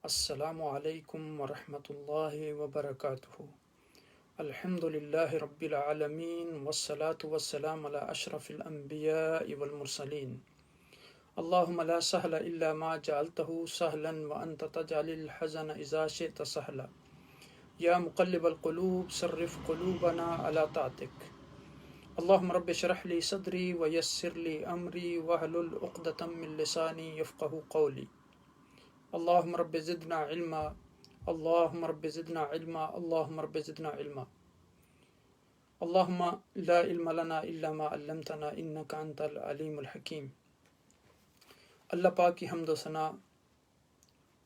السلام علیکم ورحمۃ اللہ وبرکاتہ۔ الحمد للہ رب العالمین والصلاة والسلام علی اشرف الانبیاء والمرسلین۔ اللہم لا سہل الا ما جعلتہ سہلا وانت تجعل الحزن اذا شئت سہلا۔ یا مقلب القلوب صرف قلوبنا علی طاعتک۔ اللہم رب اشرح لی صدری ویسر لی امری واحلل عقدۃ من لسانی یفقہوا قولی۔ اللہم رب زدنا علما، اللہم رب زدنا علما، اللہم رب زدنا علما۔ اللہم لا علم لنا الا ما علمتنا انک انت العلیم الحکیم۔ اللہ پاک کی حمد و ثنا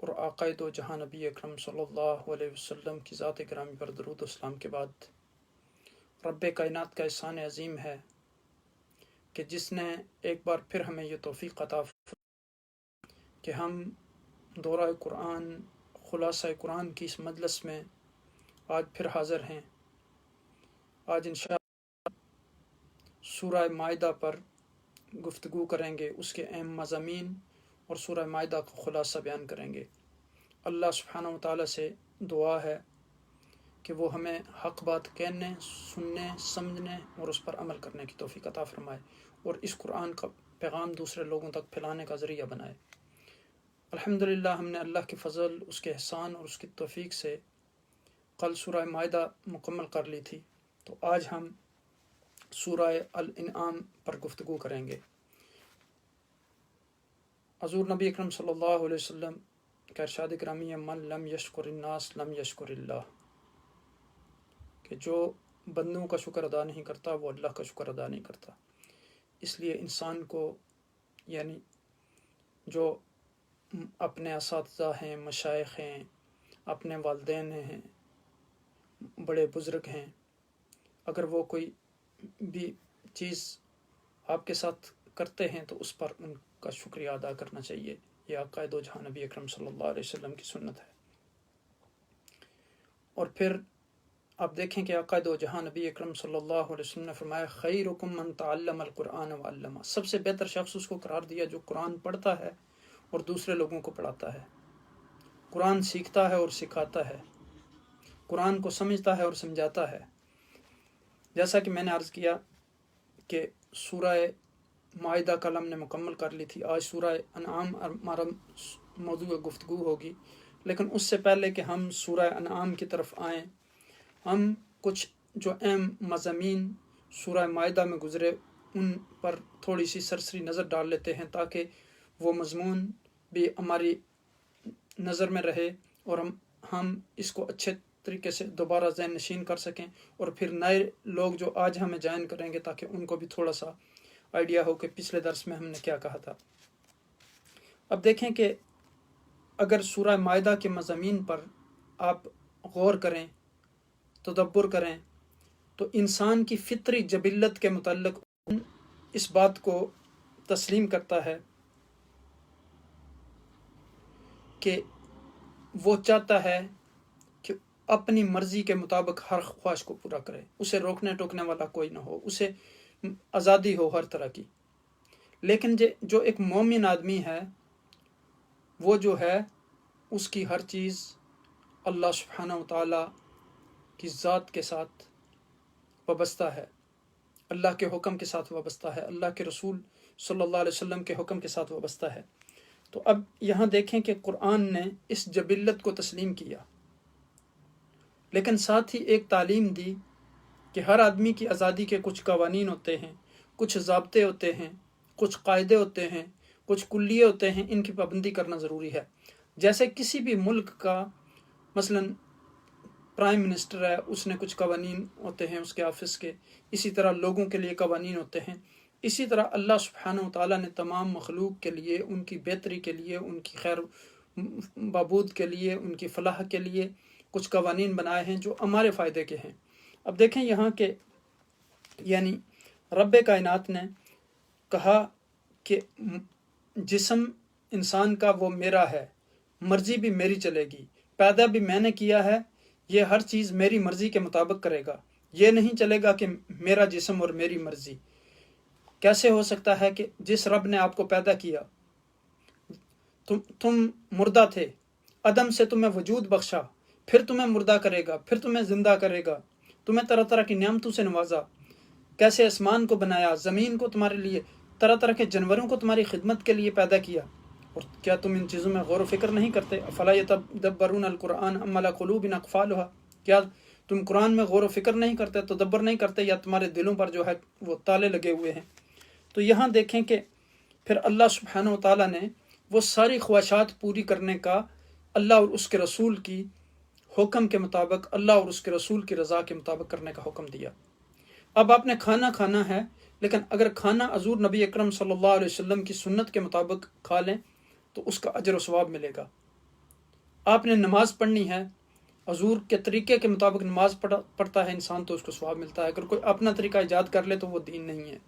اور آقا دو جہاں نبی اکرم صلی اللہ علیہ وسلم کی ذات گرامی پر درود و سلام کے بعد رب کائنات کا احسان عظیم ہے کہ جس نے ایک بار پھر ہمیں یہ توفیق عطا کہ ہم دورہ قرآن خلاصہ قرآن کی اس مجلس میں آج پھر حاضر ہیں۔ آج انشاءاللہ سورہ مائدہ پر گفتگو کریں گے، اس کے اہم مضامین اور سورہ مائدہ کا خلاصہ بیان کریں گے۔ اللہ سبحانہ و تعالیٰ سے دعا ہے کہ وہ ہمیں حق بات کہنے، سننے، سمجھنے اور اس پر عمل کرنے کی توفیق عطا فرمائے اور اس قرآن کا پیغام دوسرے لوگوں تک پھیلانے کا ذریعہ بنائے۔ الحمدللہ ہم نے اللہ کے فضل، اس کے احسان اور اس کی توفیق سے کل سورہ مائدہ مکمل کر لی تھی، تو آج ہم سورہ الانعام پر گفتگو کریں گے۔ حضور نبی اکرم صلی اللہ علیہ وسلم کا ارشاد گرامی ہے، من لم یشکر الناس لم یشکر اللہ، کہ جو بندوں کا شکر ادا نہیں کرتا وہ اللہ کا شکر ادا نہیں کرتا۔ اس لیے انسان کو یعنی جو اپنے اساتذہ ہیں، مشائخ ہیں، اپنے والدین ہیں، بڑے بزرگ ہیں، اگر وہ کوئی بھی چیز آپ کے ساتھ کرتے ہیں تو اس پر ان کا شکریہ ادا کرنا چاہیے۔ یہ آقا دو جہاں نبی اکرم صلی اللہ علیہ وسلم کی سنت ہے۔ اور پھر آپ دیکھیں کہ آقا دو جہاں نبی اکرم صلی اللہ علیہ وسلم نے فرمایا، خیرکم من تعلم القرآن وعلمہ، سب سے بہتر شخص اس کو قرار دیا جو قرآن پڑھتا ہے اور دوسرے لوگوں کو پڑھاتا ہے، قرآن سیکھتا ہے اور سکھاتا ہے، قرآن کو سمجھتا ہے اور سمجھاتا ہے۔ جیسا کہ میں نے عرض کیا کہ سورہ مائدہ کل ہم نے مکمل کر لی تھی، آج سورہ انعام ہمارا موضوع گفتگو ہوگی، لیکن اس سے پہلے کہ ہم سورہ انعام کی طرف آئیں، ہم کچھ جو اہم مضامین سورہ مائدہ میں گزرے ان پر تھوڑی سی سرسری نظر ڈال لیتے ہیں تاکہ وہ مضمون بھی ہماری نظر میں رہے اور ہم اس کو اچھے طریقے سے دوبارہ ذہن نشین کر سکیں، اور پھر نئے لوگ جو آج ہمیں جوائن کریں گے تاکہ ان کو بھی تھوڑا سا آئیڈیا ہو کہ پچھلے درس میں ہم نے کیا کہا تھا۔ اب دیکھیں کہ اگر سورہ مائدہ کے مضامین پر آپ غور کریں، تدبر کریں، تو انسان کی فطری جبلت کے متعلق اس بات کو تسلیم کرتا ہے کہ وہ چاہتا ہے کہ اپنی مرضی کے مطابق ہر خواہش کو پورا کرے، اسے روکنے ٹوکنے والا کوئی نہ ہو، اسے آزادی ہو ہر طرح کی۔ لیکن جو ایک مومن آدمی ہے وہ جو ہے اس کی ہر چیز اللہ سبحانہ و تعالیٰ کی ذات کے ساتھ وابستہ ہے، اللہ کے حکم کے ساتھ وابستہ ہے، اللہ کے رسول صلی اللہ علیہ وسلم کے حکم کے ساتھ وابستہ ہے۔ تو اب یہاں دیکھیں کہ قرآن نے اس جبلت کو تسلیم کیا، لیکن ساتھ ہی ایک تعلیم دی کہ ہر آدمی کی آزادی کے کچھ قوانین ہوتے ہیں، کچھ ضابطے ہوتے ہیں، کچھ قاعدے ہوتے ہیں، کچھ کلیے ہوتے ہیں، ان کی پابندی کرنا ضروری ہے۔ جیسے کسی بھی ملک کا مثلا پرائم منسٹر ہے، اس نے کچھ قوانین ہوتے ہیں اس کے آفس کے، اسی طرح لوگوں کے لیے قوانین ہوتے ہیں، اسی طرح اللہ سبحانہ و تعالیٰ نے تمام مخلوق کے لیے، ان کی بہتری کے لیے، ان کی خیر بہبود کے لیے، ان کی فلاح کے لیے کچھ قوانین بنائے ہیں جو ہمارے فائدے کے ہیں۔ اب دیکھیں یہاں کہ یعنی رب کائنات نے کہا کہ جسم انسان کا وہ میرا ہے، مرضی بھی میری چلے گی، پیدا بھی میں نے کیا ہے، یہ ہر چیز میری مرضی کے مطابق کرے گا، یہ نہیں چلے گا کہ میرا جسم اور میری مرضی۔ کیسے ہو سکتا ہے کہ جس رب نے آپ کو پیدا کیا، تم مردہ تھے، عدم سے تمہیں وجود بخشا، پھر تمہیں مردہ کرے گا، پھر تمہیں زندہ کرے گا، تمہیں طرح طرح کی نعمتوں سے نوازا، کیسے آسمان کو بنایا، زمین کو تمہارے لیے، طرح طرح کے جانوروں کو تمہاری خدمت کے لیے پیدا کیا، اور کیا تم ان چیزوں میں غور و فکر نہیں کرتے؟ افلا یتدبرون القرآن ام علی قلوب اقفالها، کیا تم قرآن میں غور و فکر نہیں کرتے، تدبر نہیں کرتے، یا تمہارے دلوں پر جو ہے وہ تالے لگے ہوئے ہیں؟ تو یہاں دیکھیں کہ پھر اللہ سبحانہ و تعالیٰ نے وہ ساری خواہشات پوری کرنے کا اللہ اور اس کے رسول کی حکم کے مطابق، اللہ اور اس کے رسول کی رضا کے مطابق کرنے کا حکم دیا۔ اب آپ نے کھانا کھانا ہے، لیکن اگر کھانا حضور نبی اکرم صلی اللہ علیہ وسلم کی سنت کے مطابق کھا لیں تو اس کا اجر و ثواب ملے گا۔ آپ نے نماز پڑھنی ہے، حضور کے طریقے کے مطابق نماز پڑھتا ہے انسان تو اس کو ثواب ملتا ہے۔ اگر کوئی اپنا طریقہ ایجاد کر لے تو وہ دین نہیں ہے۔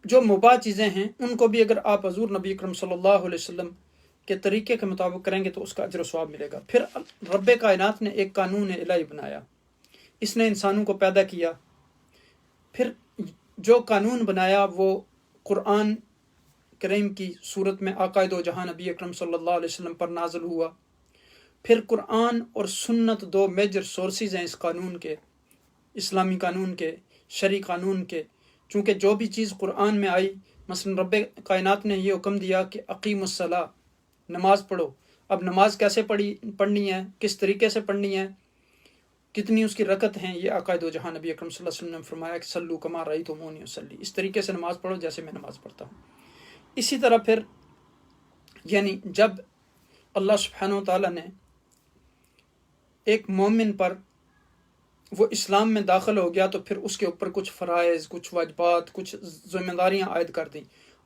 جو مباح چیزیں ہیں ان کو بھی اگر آپ حضور نبی اکرم صلی اللہ علیہ وسلم کے طریقے کے مطابق کریں گے تو اس کا اجر و ثواب ملے گا۔ پھر رب کائنات نے ایک قانون الہی بنایا، اس نے انسانوں کو پیدا کیا، پھر جو قانون بنایا وہ قرآن کریم کی صورت میں آقا دو جہاں نبی اکرم صلی اللہ علیہ وسلم پر نازل ہوا۔ پھر قرآن اور سنت دو میجر سورسز ہیں اس قانون کے، اسلامی قانون کے، شرعی قانون کے، چونکہ جو بھی چیز قرآن میں آئی، مثلا رب کائنات نے یہ حکم دیا کہ اقیم الصلاۃ، نماز پڑھو۔ اب نماز کیسے پڑھنی ہے، کس طریقے سے پڑھنی ہے، کتنی اس کی رکعت ہیں، یہ آقا دو جہاں نبی اکرم صلی اللہ علیہ وسلم نے فرمایا کہ صلو کما رأیتمونی اصلی، اس طریقے سے نماز پڑھو جیسے میں نماز پڑھتا ہوں۔ اسی طرح پھر یعنی جب اللہ سبحانہ و تعالیٰ نے ایک مومن پر وہ اسلام میں داخل ہو گیا تو پھر اس کے اوپر کچھ فرائض، کچھ واجبات، کچھ ذمہ داریاں عائد کر دیں۔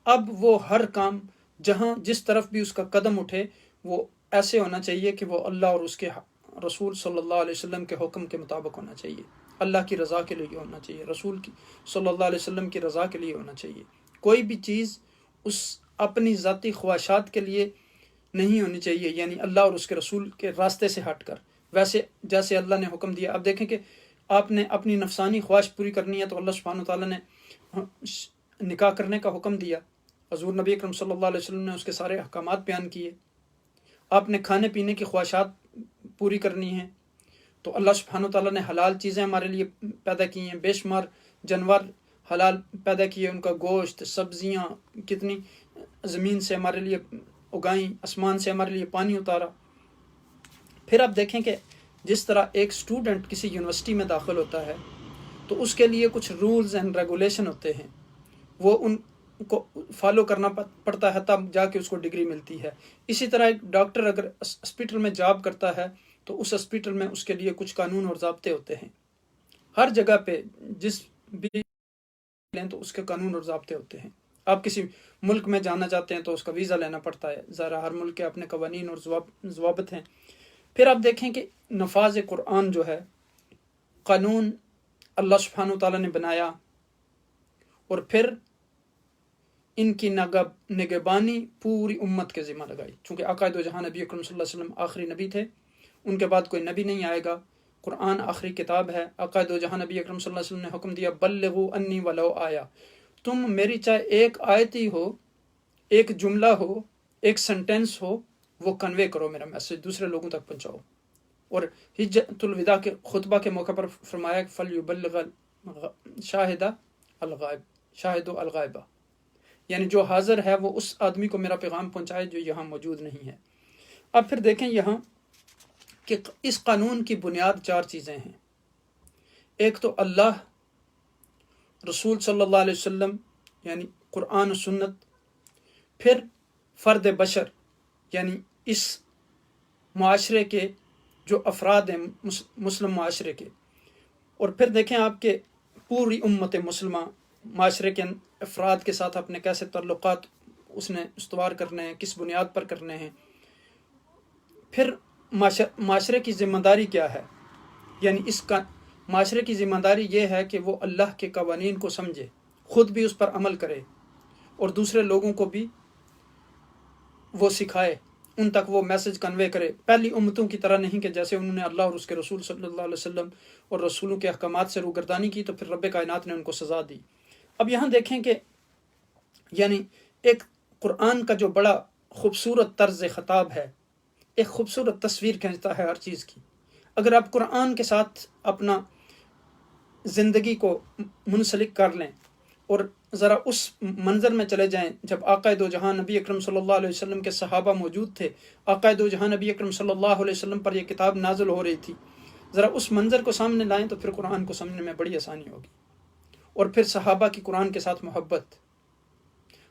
اب وہ ہر کام جہاں جس طرف بھی اس کا قدم اٹھے وہ ایسے ہونا چاہیے کہ وہ اللہ اور اس کے رسول صلی اللہ علیہ وسلم کے حکم کے مطابق ہونا چاہیے، اللہ کی رضا کے لیے ہونا چاہیے، رسول کی صلی اللہ علیہ وسلم کی رضا کے لیے ہونا چاہیے۔ کوئی بھی چیز اس اپنی ذاتی خواہشات کے لیے نہیں ہونی چاہیے، یعنی اللہ اور اس کے رسول کے راستے سے ہٹ کر، ویسے جیسے اللہ نے حکم دیا۔ اب دیکھیں کہ آپ نے اپنی نفسانی خواہش پوری کرنی ہے تو اللہ سبحانہ تعالیٰ نے نکاح کرنے کا حکم دیا، حضور نبی اکرم صلی اللہ علیہ وسلم نے اس کے سارے احکامات بیان کیے۔ آپ نے کھانے پینے کی خواہشات پوری کرنی ہیں تو اللہ سبحانہ تعالیٰ نے حلال چیزیں ہمارے لیے پیدا کی ہیں، بے شمار جانور حلال پیدا کیے، ان کا گوشت، سبزیاں، کتنی زمین سے ہمارے لیے اگائیں، آسمان سے ہمارے لیے پانی اتارا۔ پھر آپ دیکھیں کہ جس طرح ایک اسٹوڈنٹ کسی یونیورسٹی میں داخل ہوتا ہے تو اس کے لیے کچھ رولز اینڈ ریگولیشن ہوتے ہیں، وہ ان کو فالو کرنا پڑتا ہے تب جا کے اس کو ڈگری ملتی ہے۔ اسی طرح ایک ڈاکٹر اگر ہاسپٹل میں جاب کرتا ہے تو اس ہاسپٹل میں اس کے لیے کچھ قانون اور ضابطے ہوتے ہیں۔ ہر جگہ پہ جس بھی لیں تو اس کے قانون اور ضابطے ہوتے ہیں۔ آپ کسی ملک میں جانا چاہتے ہیں تو اس کا ویزا لینا پڑتا ہے، ذرا ہر ملک کے اپنے قوانین اور ضوابط ہیں۔ پھر آپ دیکھیں کہ نفاذ قرآن جو ہے، قانون اللہ سبحانہ و تعالیٰ نے بنایا اور پھر ان کی نگہبانی پوری امت کے ذمہ لگائی، چونکہ آقا دو جہاں نبی اکرم صلی اللہ علیہ وسلم آخری نبی تھے، ان کے بعد کوئی نبی نہیں آئے گا، قرآن آخری کتاب ہے۔ آقا دو جہاں نبی اکرم صلی اللہ علیہ وسلم نے حکم دیا بلغوا انی ولو آیا، تم میری چاہے ایک آیت ہی ہو، ایک جملہ ہو، ایک سنٹینس ہو، وہ کنوے کرو، میرا میسج دوسرے لوگوں تک پہنچاؤ۔ اور حجۃ الوداع کے خطبہ کے موقع پر فرمایا کہ فلیبلغ شاہد الغائبہ، یعنی جو حاضر ہے وہ اس آدمی کو میرا پیغام پہنچائے جو یہاں موجود نہیں ہے۔ اب پھر دیکھیں یہاں کہ اس قانون کی بنیاد چار چیزیں ہیں۔ ایک تو اللہ، رسول صلی اللہ علیہ وسلم یعنی قرآن و سنت، پھر فرد بشر یعنی اس معاشرے کے جو افراد ہیں مسلم معاشرے کے، اور پھر دیکھیں آپ کہ پوری امت مسلمہ معاشرے کے افراد کے ساتھ اپنے کیسے تعلقات اس نے استوار کرنے ہیں، کس بنیاد پر کرنے ہیں۔ پھر معاشرے کی ذمہ داری کیا ہے، یعنی اس کا معاشرے کی ذمہ داری یہ ہے کہ وہ اللہ کے قوانین کو سمجھے، خود بھی اس پر عمل کرے اور دوسرے لوگوں کو بھی وہ سکھائے، ان تک وہ میسج کنوے کرے۔ پہلی امتوں کی طرح نہیں کہ جیسے انہوں نے اللہ اور اس کے رسول صلی اللہ علیہ وسلم اور رسولوں کے احکامات سے روگردانی کی تو پھر رب کائنات نے ان کو سزا دی۔ اب یہاں دیکھیں کہ یعنی ایک قرآن کا جو بڑا خوبصورت طرز خطاب ہے، ایک خوبصورت تصویر کھینچتا ہے ہر چیز کی۔ اگر آپ قرآن کے ساتھ اپنا زندگی کو منسلک کر لیں اور ذرا اس منظر میں چلے جائیں جب آقا دو جہاں نبی اکرم صلی اللہ علیہ وسلم کے صحابہ موجود تھے، آقا دو جہاں نبی اکرم صلی اللہ علیہ وسلم پر یہ کتاب نازل ہو رہی تھی، ذرا اس منظر کو سامنے لائیں تو پھر قرآن کو سمجھنے میں بڑی آسانی ہوگی۔ اور پھر صحابہ کی قرآن کے ساتھ محبت۔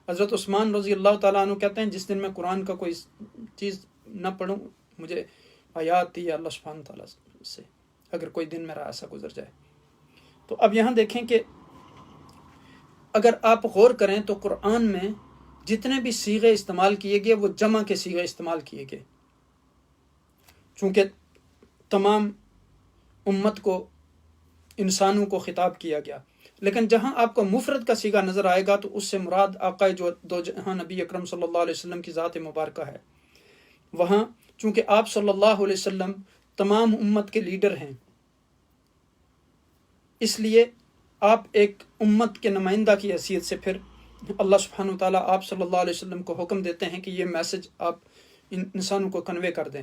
حضرت عثمان رضی اللہ تعالیٰ عنہ کہتے ہیں جس دن میں قرآن کا کوئی چیز نہ پڑھوں مجھے حیا آتی ہے اللہ سبحانہ تعالیٰ سے، اگر کوئی دن میرا ایسا گزر جائے۔ تو اب یہاں دیکھیں کہ اگر آپ غور کریں تو قرآن میں جتنے بھی صیغے استعمال کیے گئے وہ جمع کے صیغے استعمال کیے گئے، چونکہ تمام امت کو، انسانوں کو خطاب کیا گیا۔ لیکن جہاں آپ کو مفرد کا صیغہ نظر آئے گا تو اس سے مراد آقا جو دو جہاں نبی اکرم صلی اللہ علیہ وسلم کی ذات مبارکہ ہے۔ وہاں چونکہ آپ صلی اللہ علیہ وسلم تمام امت کے لیڈر ہیں، اس لیے آپ ایک امت کے نمائندہ کی حیثیت سے پھر اللہ سبحانہ وتعالیٰ آپ صلی اللہ علیہ وسلم کو حکم دیتے ہیں کہ یہ میسج آپ انسانوں کو کنوے کر دیں۔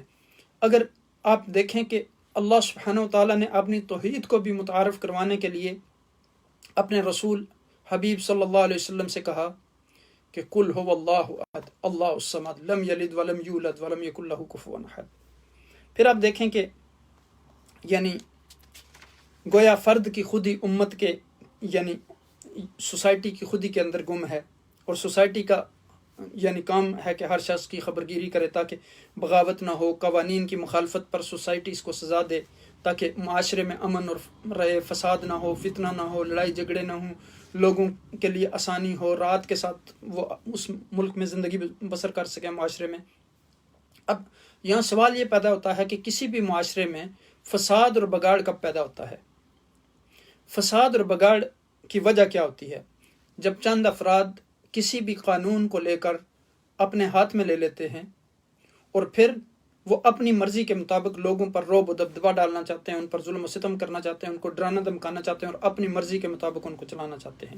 اگر آپ دیکھیں کہ اللہ سبحانہ وتعالیٰ نے اپنی توحید کو بھی متعارف کروانے کے لیے اپنے رسول حبیب صلی اللہ علیہ وسلم سے کہا کہ قل هو اللہ احد اللہ الصمد لم یلد ولم یولد ولم یکن لہ کفوا احد۔ پھر آپ دیکھیں کہ یعنی گویا فرد کی خودی امت کے یعنی سوسائٹی کی خودی کے اندر گم ہے، اور سوسائٹی کا یعنی کام ہے کہ ہر شخص کی خبرگیری کرے تاکہ بغاوت نہ ہو، قوانین کی مخالفت پر سوسائٹی اس کو سزا دے تاکہ معاشرے میں امن اور رہے، فساد نہ ہو، فتنہ نہ ہو، لڑائی جھگڑے نہ ہوں، لوگوں کے لیے آسانی ہو، راحت کے ساتھ وہ اس ملک میں زندگی بسر کر سکیں معاشرے میں۔ اب یہاں سوال یہ پیدا ہوتا ہے کہ کسی بھی معاشرے میں فساد اور بگاڑ کب پیدا ہوتا ہے؟ فساد اور بگاڑ کی وجہ کیا ہوتی ہے؟ جب چند افراد کسی بھی قانون کو لے کر اپنے ہاتھ میں لے لیتے ہیں اور پھر وہ اپنی مرضی کے مطابق لوگوں پر رعب و دبدبہ ڈالنا چاہتے ہیں، ان پر ظلم و ستم کرنا چاہتے ہیں، ان کو ڈرانا دھمکانا چاہتے ہیں اور اپنی مرضی کے مطابق ان کو چلانا چاہتے ہیں،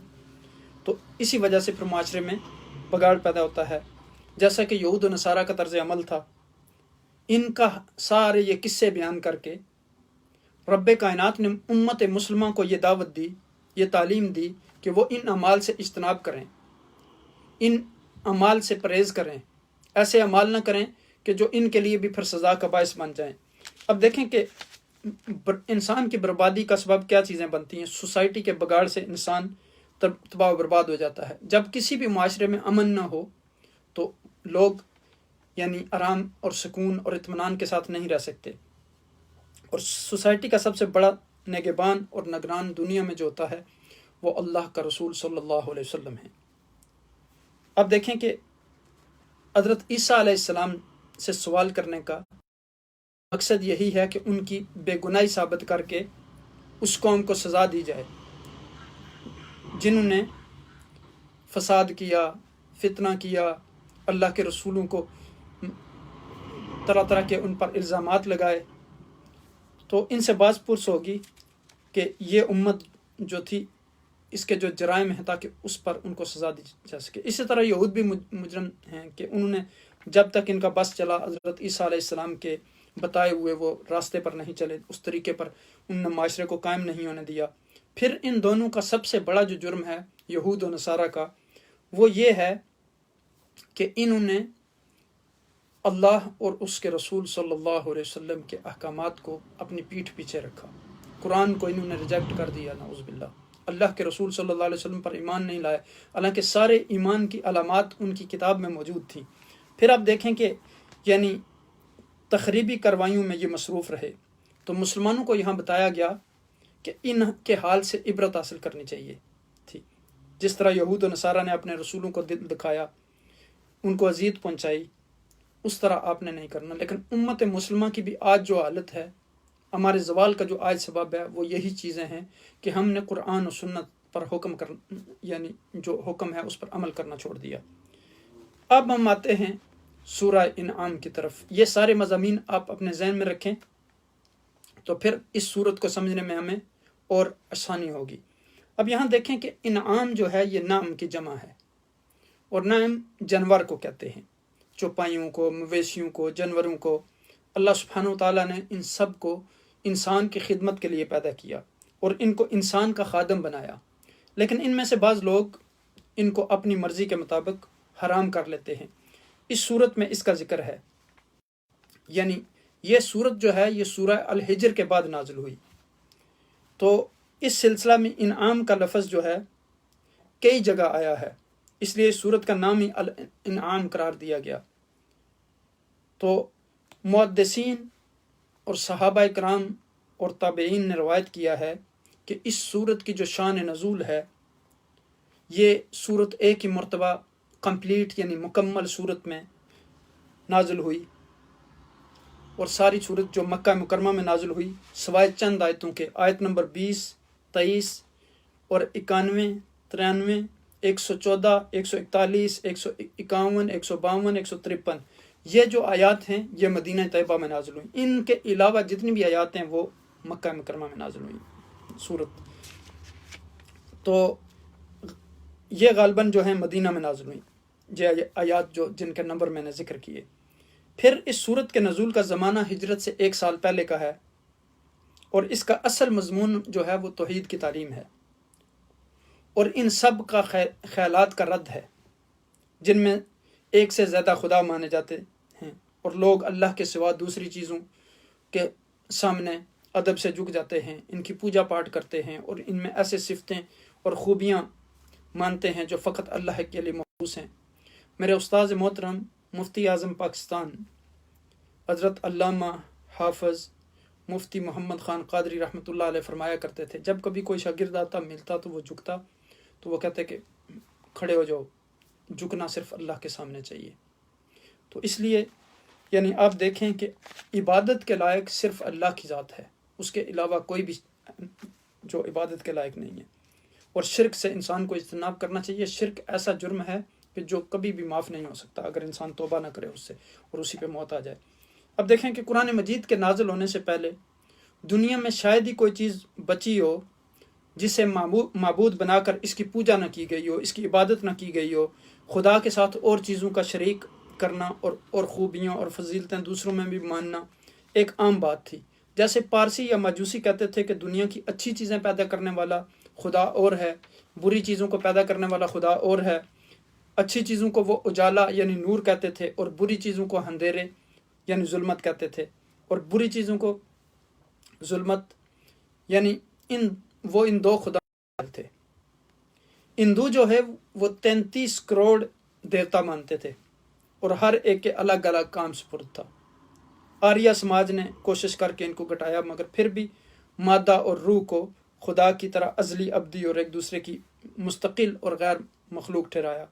تو اسی وجہ سے پھر معاشرے میں بگاڑ پیدا ہوتا ہے۔ جیسا کہ یہود و نصارہ کا طرز عمل تھا، ان کا سارے یہ قصے بیان کر کے رب کائنات نے امت مسلمہ کو یہ دعوت دی، یہ تعلیم دی کہ وہ ان اعمال سے اجتناب کریں، ان اعمال سے پرہیز کریں، ایسے اعمال نہ کریں کہ جو ان کے لیے بھی پھر سزا کا باعث بن جائیں۔ اب دیکھیں کہ انسان کی بربادی کا سبب کیا چیزیں بنتی ہیں؟ سوسائٹی کے بگاڑ سے انسان تباہ و برباد ہو جاتا ہے۔ جب کسی بھی معاشرے میں امن نہ ہو تو لوگ یعنی آرام اور سکون اور اطمینان کے ساتھ نہیں رہ سکتے، اور سوسائٹی کا سب سے بڑا نگہبان اور نگران دنیا میں جو ہوتا ہے وہ اللہ کا رسول صلی اللہ علیہ وسلم ہے۔ اب دیکھیں کہ حضرت عیسیٰ علیہ السلام سے سوال کرنے کا مقصد یہی ہے کہ ان کی بے گناہی ثابت کر کے اس قوم کو سزا دی جائے جنہوں نے فساد کیا، فتنہ کیا، اللہ کے رسولوں کو طرح طرح کے ان پر الزامات لگائے، تو ان سے باز پرس ہوگی کہ یہ امت جو تھی اس کے جو جرائم ہیں تاکہ اس پر ان کو سزا دی جا سکے۔ اسی طرح یہود بھی مجرم ہیں کہ انہوں نے جب تک ان کا بس چلا حضرت عیسیٰ علیہ السلام کے بتائے ہوئے وہ راستے پر نہیں چلے، اس طریقے پر انہوں نے معاشرے کو قائم نہیں ہونے دیا۔ پھر ان دونوں کا سب سے بڑا جو جرم ہے یہود و نصارہ کا، وہ یہ ہے کہ انہوں نے اللہ اور اس کے رسول صلی اللہ علیہ وسلم کے احکامات کو اپنی پیٹھ پیچھے رکھا، قرآن کو انہوں نے ریجیکٹ کر دیا، نعوذ باللہ، اللہ کے رسول صلی اللہ علیہ وسلم پر ایمان نہیں لائے، حالانکہ سارے ایمان کی علامات ان کی کتاب میں موجود تھیں۔ پھر آپ دیکھیں کہ یعنی تخریبی کاروائیوں میں یہ مصروف رہے، تو مسلمانوں کو یہاں بتایا گیا کہ ان کے حال سے عبرت حاصل کرنی چاہیے تھی۔ جس طرح یہود و نصارہ نے اپنے رسولوں کو دل دکھایا، ان کو اذیت پہنچائی، اس طرح آپ نے نہیں کرنا۔ لیکن امت مسلمہ کی بھی آج جو حالت ہے، ہمارے زوال کا جو آج سبب ہے، وہ یہی چیزیں ہیں کہ ہم نے قرآن و سنت پر حکم یعنی جو حکم ہے اس پر عمل کرنا چھوڑ دیا۔ اب ہم آتے ہیں سورہ انعام کی طرف۔ یہ سارے مضامین آپ اپنے ذہن میں رکھیں تو پھر اس سورت کو سمجھنے میں ہمیں اور آسانی ہوگی۔ اب یہاں دیکھیں کہ انعام جو ہے یہ نعم کی جمع ہے، اور نعم جانور کو کہتے ہیں۔ چوپائیوں کو، مویشیوں کو، جانوروں کو، اللہ سبحانہ و تعالیٰ نے ان سب کو انسان کی خدمت کے لیے پیدا کیا اور ان کو انسان کا خادم بنایا، لیکن ان میں سے بعض لوگ ان کو اپنی مرضی کے مطابق حرام کر لیتے ہیں۔ اس صورت میں اس کا ذکر ہے، یعنی یہ صورت جو ہے یہ سورہ الحجر کے بعد نازل ہوئی، تو اس سلسلہ میں انعام کا لفظ جو ہے کئی جگہ آیا ہے، اس لیے اس صورت کا نام ہی الانعام قرار دیا گیا۔ تو محدثین اور صحابہ کرام اور تابعین نے روایت کیا ہے کہ اس صورت کی جو شان نزول ہے، یہ صورت ایک ہی مرتبہ کمپلیٹ یعنی مکمل صورت میں نازل ہوئی، اور ساری صورت جو مکہ مکرمہ میں نازل ہوئی سوائے چند آیتوں کے، آیت نمبر 20، 23 اور 91، 93، 114، 141، 151، 152، 153، یہ جو آیات ہیں یہ مدینہ طیبہ میں نازل ہوئی۔ ان کے علاوہ جتنی بھی آیات ہیں وہ مکہ مکرمہ میں نازل ہوئی صورت، تو یہ غالباً جو ہیں مدینہ میں نازل ہوئی یہ آیات جو جن کے نمبر میں نے ذکر کیے۔ پھر اس صورت کے نزول کا زمانہ ہجرت سے 1 سال پہلے کا ہے، اور اس کا اصل مضمون جو ہے وہ توحید کی تعلیم ہے، اور ان سب کا خیالات کا رد ہے جن میں ایک سے زیادہ خدا مانے جاتے ہیں اور لوگ اللہ کے سوا دوسری چیزوں کے سامنے ادب سے جھک جاتے ہیں، ان کی پوجا پاٹ کرتے ہیں اور ان میں ایسے صفتیں اور خوبیاں مانتے ہیں جو فقط اللہ کے لیے مخصوص ہیں۔ میرے استاذ محترم مفتی اعظم پاکستان حضرت علامہ حافظ مفتی محمد خان قادری رحمۃ اللہ علیہ فرمایا کرتے تھے، جب کبھی کوئی شاگرد آتا ملتا تو وہ جھکتا تو وہ کہتے کہ کھڑے ہو جاؤ، جھکنا صرف اللہ کے سامنے چاہیے۔ تو اس لیے یعنی آپ دیکھیں کہ عبادت کے لائق صرف اللہ کی ذات ہے، اس کے علاوہ کوئی بھی جو عبادت کے لائق نہیں ہے، اور شرک سے انسان کو اجتناب کرنا چاہیے۔ شرک ایسا جرم ہے کہ جو کبھی بھی معاف نہیں ہو سکتا اگر انسان توبہ نہ کرے اس سے اور اسی پہ موت آ جائے۔ اب دیکھیں کہ قرآن مجید کے نازل ہونے سے پہلے دنیا میں شاید ہی کوئی چیز بچی ہو جسے معبود بنا کر اس کی پوجا نہ کی گئی ہو، اس کی عبادت نہ کی گئی ہو۔ خدا کے ساتھ اور چیزوں کا شریک کرنا اور خوبیاں اور فضیلتیں دوسروں میں بھی ماننا ایک عام بات تھی۔ جیسے پارسی یا مجوسی کہتے تھے کہ دنیا کی اچھی چیزیں پیدا کرنے والا خدا اور ہے، بری چیزوں کو پیدا کرنے والا خدا اور ہے۔ اچھی چیزوں کو وہ اجالا یعنی نور کہتے تھے، اور بری چیزوں کو اندھیرے یعنی ظلمت کہتے تھے، اور بری چیزوں کو ظلمت یعنی ان دو خدا تھے۔ ہندو جو ہے وہ 33 کروڑ دیوتا مانتے تھے اور ہر ایک کے الگ الگ کام سپرد تھا۔ آریہ سماج نے کوشش کر کے ان کو گھٹایا، مگر پھر بھی مادہ اور روح کو خدا کی طرح ازلی، ابدی اور ایک دوسرے کی مستقل اور غیر مخلوق ٹھہرایا۔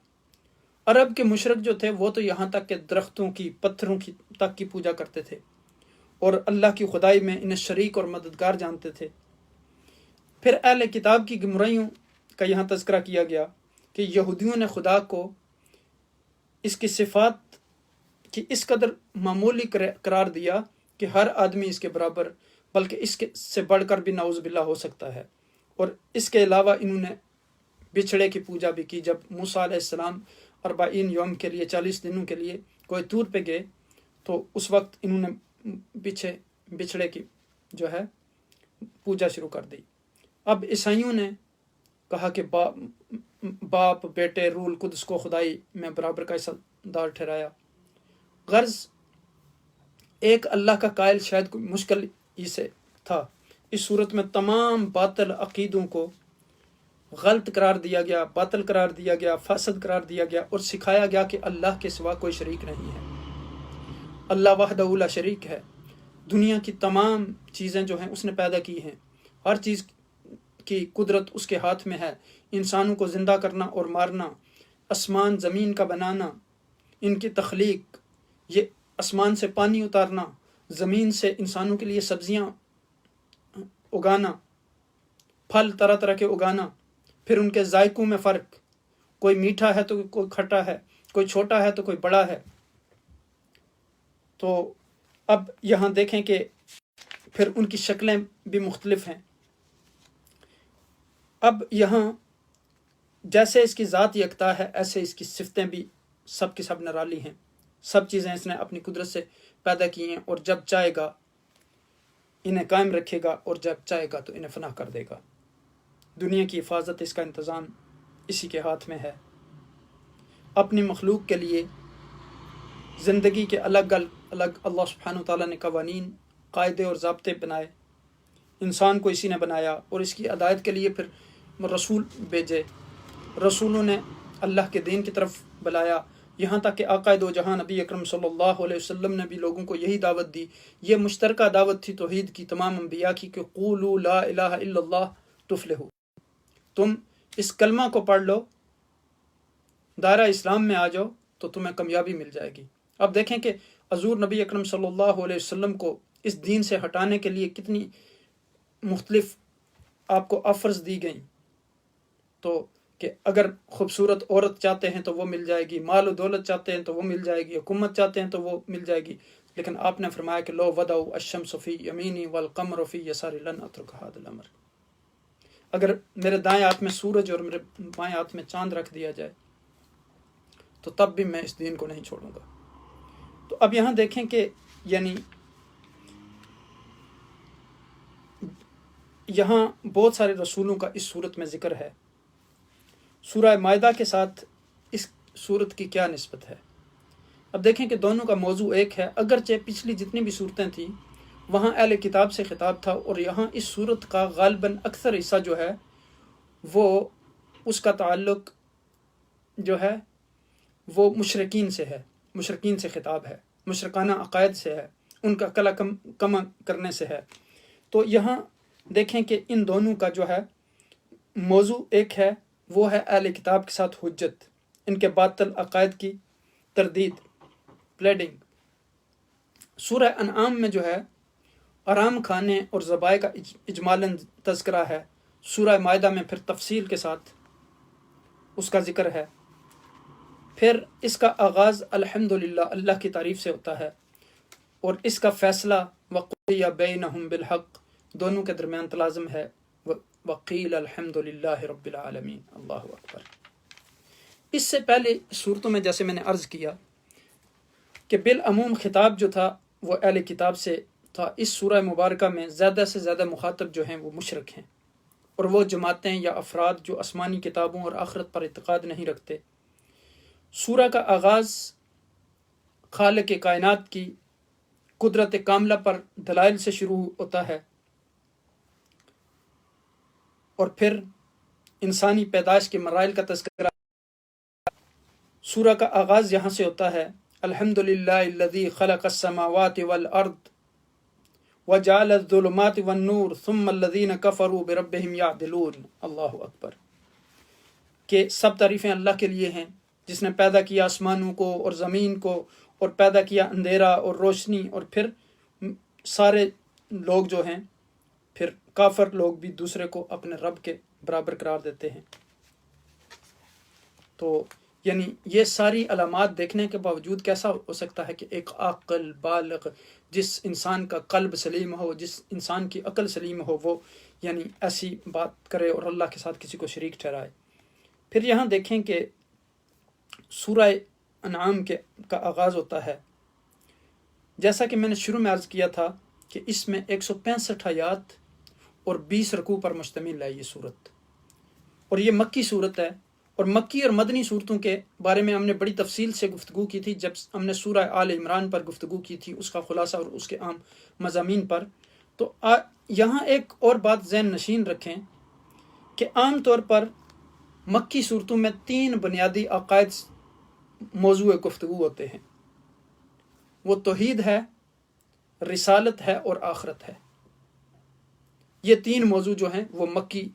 عرب کے مشرک جو تھے وہ تو یہاں تک کہ درختوں کی، پتھروں کی تک کی پوجا کرتے تھے اور اللہ کی خدائی میں انہیں شریک اور مددگار جانتے تھے۔ پھر اہل کتاب کی گمراہیوں کا یہاں تذکرہ کیا گیا کہ یہودیوں نے خدا کو اس کی صفات کی اس قدر معمولی قرار دیا کہ ہر آدمی اس کے برابر بلکہ اس سے بڑھ کر بھی نعوذ باللہ ہو سکتا ہے، اور اس کے علاوہ انہوں نے بچھڑے کی پوجا بھی کی۔ جب موسیٰ علیہ السلام 40 یوم کے لیے 40 دنوں کے لیے کوئی طور پہ گئے تو اس وقت انہوں نے بچھڑے کی جو ہے پوجا شروع کر دی۔ اب عیسائیوں نے کہا کہ باپ، بیٹے، روح القدس کو خدائی میں برابر کا حصہ دار ٹھہرایا۔ غرض ایک اللہ کا قائل شاید کوئی مشکل ہی سے تھا۔ اس صورت میں تمام باطل عقیدوں کو غلط قرار دیا گیا، باطل قرار دیا گیا، فاسد قرار دیا گیا، اور سکھایا گیا کہ اللہ کے سوا کوئی شریک نہیں ہے، اللہ وحدہ لا شریک ہے۔ دنیا کی تمام چیزیں جو ہیں اس نے پیدا کی ہیں، ہر چیز کی قدرت اس کے ہاتھ میں ہے۔ انسانوں کو زندہ کرنا اور مارنا، آسمان زمین کا بنانا، ان کی تخلیق، یہ آسمان سے پانی اتارنا، زمین سے انسانوں کے لیے سبزیاں اگانا، پھل طرح طرح کے اگانا، پھر ان کے ذائقوں میں فرق، کوئی میٹھا ہے تو کوئی کھٹا ہے، کوئی چھوٹا ہے تو کوئی بڑا ہے۔ تو اب یہاں دیکھیں کہ پھر ان کی شکلیں بھی مختلف ہیں۔ اب یہاں جیسے اس کی ذات یکتا ہے ایسے اس کی صفتیں بھی سب کی سب نرالی ہیں۔ سب چیزیں اس نے اپنی قدرت سے پیدا کی ہیں، اور جب چاہے گا انہیں قائم رکھے گا اور جب چاہے گا تو انہیں فنا کر دے گا۔ دنیا کی حفاظت، اس کا انتظام اسی کے ہاتھ میں ہے۔ اپنی مخلوق کے لیے زندگی کے الگ الگ اللہ سبحانہ وتعالیٰ نے قوانین، قاعدے اور ضابطے بنائے۔ انسان کو اسی نے بنایا اور اس کی ہدایت کے لیے پھر رسول بھیجے، رسولوں نے اللہ کے دین کی طرف بلایا، یہاں تک کہ آقا دو جہاں نبی اکرم صلی اللہ علیہ وسلم نے بھی لوگوں کو یہی دعوت دی۔ یہ مشترکہ دعوت تھی توحید کی تمام انبیاء کی کہ قولوا لا الہ الا اللہ تفلحوا، تم اس کلمہ کو پڑھ لو، دائرہ اسلام میں آ جاؤ تو تمہیں کامیابی مل جائے گی۔ اب دیکھیں کہ حضور نبی اکرم صلی اللہ علیہ وسلم کو اس دین سے ہٹانے کے لیے کتنی مختلف آپ کو آفرز دی گئیں، تو کہ اگر خوبصورت عورت چاہتے ہیں تو وہ مل جائے گی، مال و دولت چاہتے ہیں تو وہ مل جائے گی، حکومت چاہتے ہیں تو وہ مل جائے گی، لیکن آپ نے فرمایا کہ لو ودعوا الشمس فی یمینی والقمر فی یساری لن اترک هذا الامر، اگر میرے دائیں ہاتھ میں سورج اور میرے بائیں ہاتھ میں چاند رکھ دیا جائے تو تب بھی میں اس دین کو نہیں چھوڑوں گا۔ تو اب یہاں دیکھیں کہ یعنی یہاں بہت سارے رسولوں کا اس صورت میں ذکر ہے۔ سورہ مائدہ کے ساتھ اس صورت کی کیا نسبت ہے؟ اب دیکھیں کہ دونوں کا موضوع ایک ہے، اگرچہ پچھلی جتنی بھی صورتیں تھیں وہاں اہل کتاب سے خطاب تھا، اور یہاں اس صورت کا غالباً اکثر حصہ جو ہے وہ اس کا تعلق جو ہے وہ مشرکین سے ہے، مشرکین سے خطاب ہے، مشرکانہ عقائد سے ہے، ان کا کلا کم کرنے سے ہے۔ تو یہاں دیکھیں کہ ان دونوں کا جو ہے موضوع ایک ہے، وہ ہے اہل کتاب کے ساتھ حجت، ان کے باطل عقائد کی تردید، پلیڈنگ۔ سورہ انعام میں جو ہے آرام کھانے اور ذبائح کا اجمالاً تذکرہ ہے، سورہ مائدہ میں پھر تفصیل کے ساتھ اس کا ذکر ہے۔ پھر اس کا آغاز الحمدللہ اللہ کی تعریف سے ہوتا ہے، اور اس کا فیصلہ وقضی بینہم بالحق دونوں کے درمیان تلازم ہے، وقیل الحمدللہ رب العالمین، اللہ اکبر۔ اس سے پہلے صورتوں میں جیسے میں نے عرض کیا کہ بالعموم خطاب جو تھا وہ اہل کتاب سے تھا، اس سورہ مبارکہ میں زیادہ سے زیادہ مخاطب جو ہیں وہ مشرک ہیں، اور وہ جماعتیں یا افراد جو آسمانی کتابوں اور آخرت پر اعتقاد نہیں رکھتے۔ سورہ کا آغاز خالق کائنات کی قدرت کاملہ پر دلائل سے شروع ہوتا ہے، اور پھر انسانی پیدائش کے مراحل کا تذکرہ۔ سورہ کا آغاز یہاں سے ہوتا ہے الحمدللہ الذی خلق السماوات والارض وجعل الظلمات والنور ثم الذین کفروا بربہم یعدلون، اللہ اکبر، کہ سب تعریفیں اللہ کے لیے ہیں جس نے پیدا کیا آسمانوں کو اور زمین کو، اور پیدا کیا اندھیرا اور روشنی، اور پھر سارے لوگ جو ہیں پھر کافر لوگ بھی دوسرے کو اپنے رب کے برابر قرار دیتے ہیں۔ تو یعنی یہ ساری علامات دیکھنے کے باوجود کیسا ہو سکتا ہے کہ ایک عاقل بالغ جس انسان کا قلب سلیم ہو، جس انسان کی عقل سلیم ہو، وہ یعنی ایسی بات کرے اور اللہ کے ساتھ کسی کو شریک ٹھہرائے۔ پھر یہاں دیکھیں کہ سورہ انعام کا آغاز ہوتا ہے، جیسا کہ میں نے شروع میں عرض کیا تھا کہ اس میں 165 آیات اور 20 رکوع پر مشتمل ہے یہ صورت، اور یہ مکی صورت ہے۔ اور مکی اور مدنی صورتوں کے بارے میں ہم نے بڑی تفصیل سے گفتگو کی تھی جب ہم نے سورہ آل عمران پر گفتگو کی تھی، اس کا خلاصہ اور اس کے عام مضامین پر۔ تو یہاں ایک اور بات ذہن نشین رکھیں کہ عام طور پر مکی صورتوں میں 3 بنیادی عقائد موضوع گفتگو ہوتے ہیں، وہ توحید ہے، رسالت ہے اور آخرت ہے۔ یہ 3 موضوع جو ہیں وہ مکی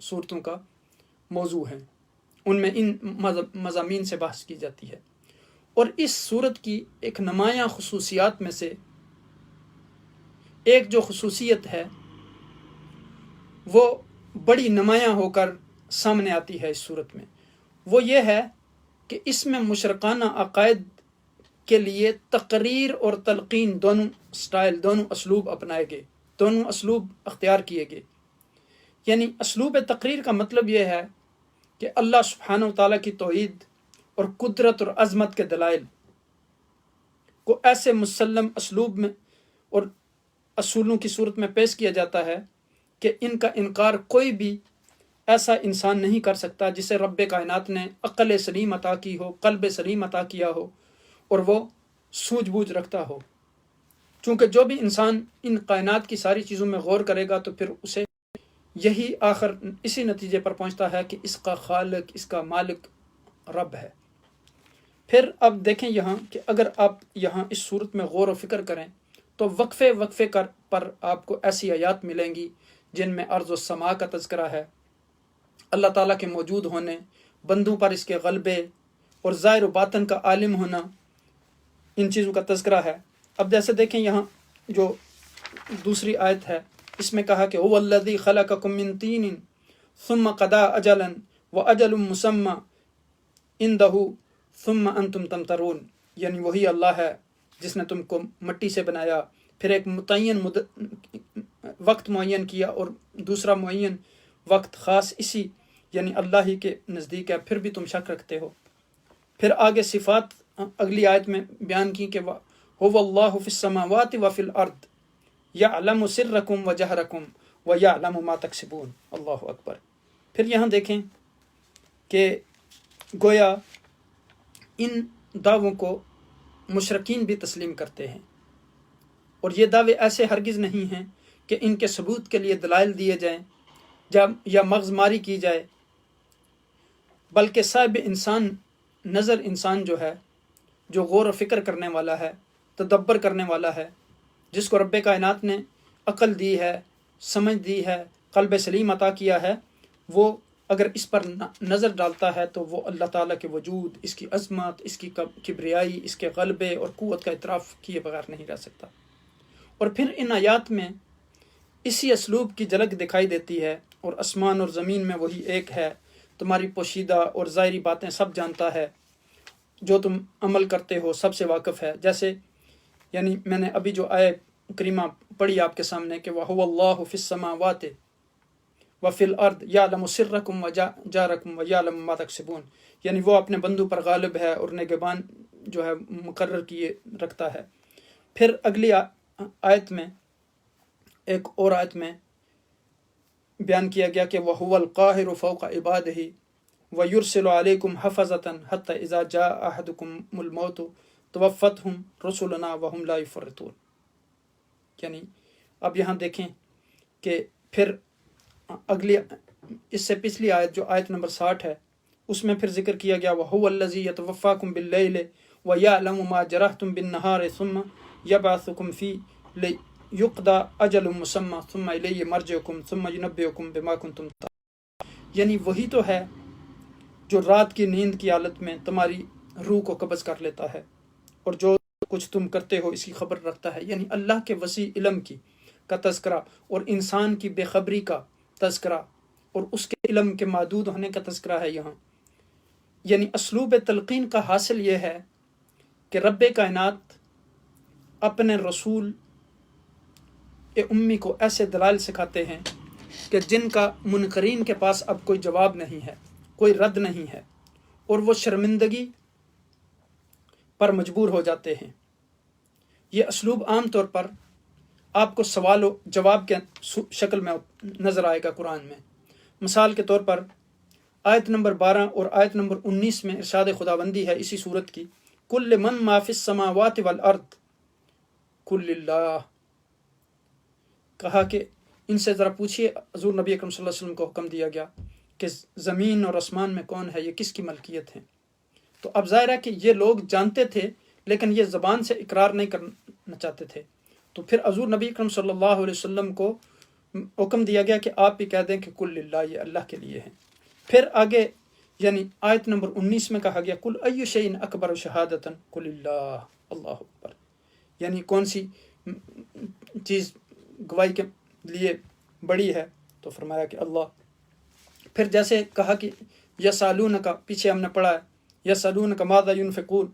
صورتوں کا موضوع ہیں، ان میں ان مضامین سے بحث کی جاتی ہے۔ اور اس صورت کی ایک نمایاں خصوصیات میں سے ایک جو خصوصیت ہے وہ بڑی نمایاں ہو کر سامنے آتی ہے اس صورت میں، وہ یہ ہے کہ اس میں مشرکانہ عقائد کے لیے تقریر اور تلقین دونوں سٹائل، دونوں اسلوب اپنائے گئے، دونوں اسلوب اختیار کیے گئے۔ یعنی اسلوب تقریر کا مطلب یہ ہے کہ اللہ سبحانہ و تعالیٰ کی توحید اور قدرت اور عظمت کے دلائل کو ایسے مسلم اسلوب میں اور اصولوں کی صورت میں پیش کیا جاتا ہے کہ ان کا انکار کوئی بھی ایسا انسان نہیں کر سکتا جسے رب کائنات نے عقل سلیم عطا کی ہو، قلب سلیم عطا کیا ہو اور وہ سوجھ بوجھ رکھتا ہو۔ چونکہ جو بھی انسان ان کائنات کی ساری چیزوں میں غور کرے گا تو پھر اسے یہی آخر اسی نتیجے پر پہنچتا ہے کہ اس کا خالق، اس کا مالک رب ہے۔ پھر اب دیکھیں یہاں کہ اگر آپ یہاں اس صورت میں غور و فکر کریں تو وقفے پر آپ کو ایسی آیات ملیں گی جن میں ارض و سما کا تذکرہ ہے، اللہ تعالیٰ کے موجود ہونے، بندوں پر اس کے غلبے اور ظاہر و باطن کا عالم ہونا، ان چیزوں کا تذکرہ ہے۔ اب جیسے دیکھیں یہاں جو دوسری آیت ہے اس میں کہا کہ هو الذی خلقکم من طین ثم قضى اجلا واجل مسمى عنده ثم انتم تمترون، یعنی وہی اللہ ہے جس نے تم کو مٹی سے بنایا، پھر ایک متعین وقت معین کیا اور دوسرا معین وقت خاص اسی یعنی اللہ ہی کے نزدیک ہے، پھر بھی تم شک رکھتے ہو۔ پھر آگے صفات اگلی آیت میں بیان کی کہ هو اللہ فی السماوات وفی الارض یعلم سرکم وجہرکم ویعلم ما تکسبون، اللہ اکبر۔ پھر یہاں دیکھیں کہ گویا ان دعووں کو مشرکین بھی تسلیم کرتے ہیں، اور یہ دعوے ایسے ہرگز نہیں ہیں کہ ان کے ثبوت کے لیے دلائل دیے جائیں یا مغز ماری کی جائے، بلکہ صاحب انسان، نظر انسان جو ہے، جو غور و فکر کرنے والا ہے، تدبر کرنے والا ہے، جس کو رب کائنات نے عقل دی ہے، سمجھ دی ہے، قلب سلیم عطا کیا ہے، وہ اگر اس پر نظر ڈالتا ہے تو وہ اللہ تعالیٰ کے وجود، اس کی عظمت، اس کی کبریائی، اس کے غلبے اور قوت کا اعتراف کیے بغیر نہیں رہ سکتا۔ اور پھر ان آیات میں اسی اسلوب کی جھلک دکھائی دیتی ہے، اور آسمان اور زمین میں وہی ایک ہے، تمہاری پوشیدہ اور ظاہری باتیں سب جانتا ہے، جو تم عمل کرتے ہو سب سے واقف ہے۔ جیسے یعنی میں نے ابھی جو آیت کریمہ پڑھی آپ کے سامنے کہ وَهُوَ اللَّهُ فِي السَّمَاوَاتِ وَفِي الْأَرْضِ يَعْلَمُ سِرَّكُمْ وَجَارَكُمْ وَيَعْلَمُ مَا تَكْسِبُونَ، یعنی وہ اپنے بندوں پر غالب ہے اور نگہبان جو ہے مقرر کیے رکھتا ہے۔ پھر اگلی آیت میں، ایک اور آیت میں بیان کیا گیا کہ وَهُوَ الْقَاهِرُ فَوْقَ عِبَادِهِ وَيُرْسِلُ عَلَيْكُمْ حَفَظَةً حَتَّى إِذَا جَاءَ أَحَدُكُمُ الْمَوْتُ تَوَفَّتْهُمْ رُسُلُنَا وَهُمْ لَا يُفَرِّطُونَ، یعنی اب یہاں دیکھیں کہ پھر اگلی اس سے پچھلی آیت جو آیت نمبر 60 ہے اس میں پھر ذکر کیا گیا وَهُوَ الَّذِي يَتَوَفَّاكُمْ بِاللَّيْلِ وَيَعْلَمُ مَا جَرَحْتُمْ بِالنَّهَارِ ثُمَّ يَبْعَثُكُمْ فِيهِ لِيُقْضَىٰ أَجَلٌ مُّسَمًّى ثُمَّ إِلَيْهِ مَرْجِعُكُمْ ثُمَّ يُنَبِّئُكُم بِمَا كُنتُمْ تَعْمَلُونَ، یعنی وہی تو ہے جو رات کی نیند کی حالت میں تمہاری روح کو قبض کر لیتا ہے اور جو کچھ تم کرتے ہو اس کی خبر رکھتا ہے، یعنی اللہ کے وسیع علم کا تذکرہ اور انسان کی بے خبری کا تذکرہ اور اس کے علم کے محدود ہونے کا تذکرہ ہے یہاں۔ یعنی اسلوب تلقین کا حاصل یہ ہے کہ رب کائنات اپنے رسول امی کو ایسے دلائل سکھاتے ہیں کہ جن کا منکرین کے پاس اب کوئی جواب نہیں ہے، کوئی رد نہیں ہے، اور وہ شرمندگی پر مجبور ہو جاتے ہیں۔ یہ اسلوب عام طور پر آپ کو سوال و جواب کے شکل میں نظر آئے گا قرآن میں۔ مثال کے طور پر آیت نمبر 12 اور آیت نمبر 19 میں ارشاد خداوندی ہے اسی صورت کی کل من ما فی السماوات والارض کل اللہ، کہا کہ ان سے ذرا پوچھئے، حضور نبی اکرم صلی اللہ علیہ وسلم کو حکم دیا گیا کہ زمین اور آسمان میں کون ہے، یہ کس کی ملکیت ہے؟ تو اب ظاہر ہے کہ یہ لوگ جانتے تھے لیکن یہ زبان سے اقرار نہیں کرنا چاہتے تھے، تو پھر حضور نبی اکرم صلی اللہ علیہ وسلم کو حکم دیا گیا کہ آپ بھی کہہ دیں کہ کل اللہ، یہ اللہ کے لیے ہے۔ پھر آگے یعنی آیت نمبر 19 میں کہا گیا کل ای شیء اکبر شہادۃ کل اللہ، اللہ اکبر، یعنی کون سی چیز گواہی کے لیے بڑی ہے؟ تو فرمایا کہ اللہ۔ پھر جیسے کہا کہ یسالونک، پیچھے ہم نے پڑھا ہے یسالونک ماذا ینفقون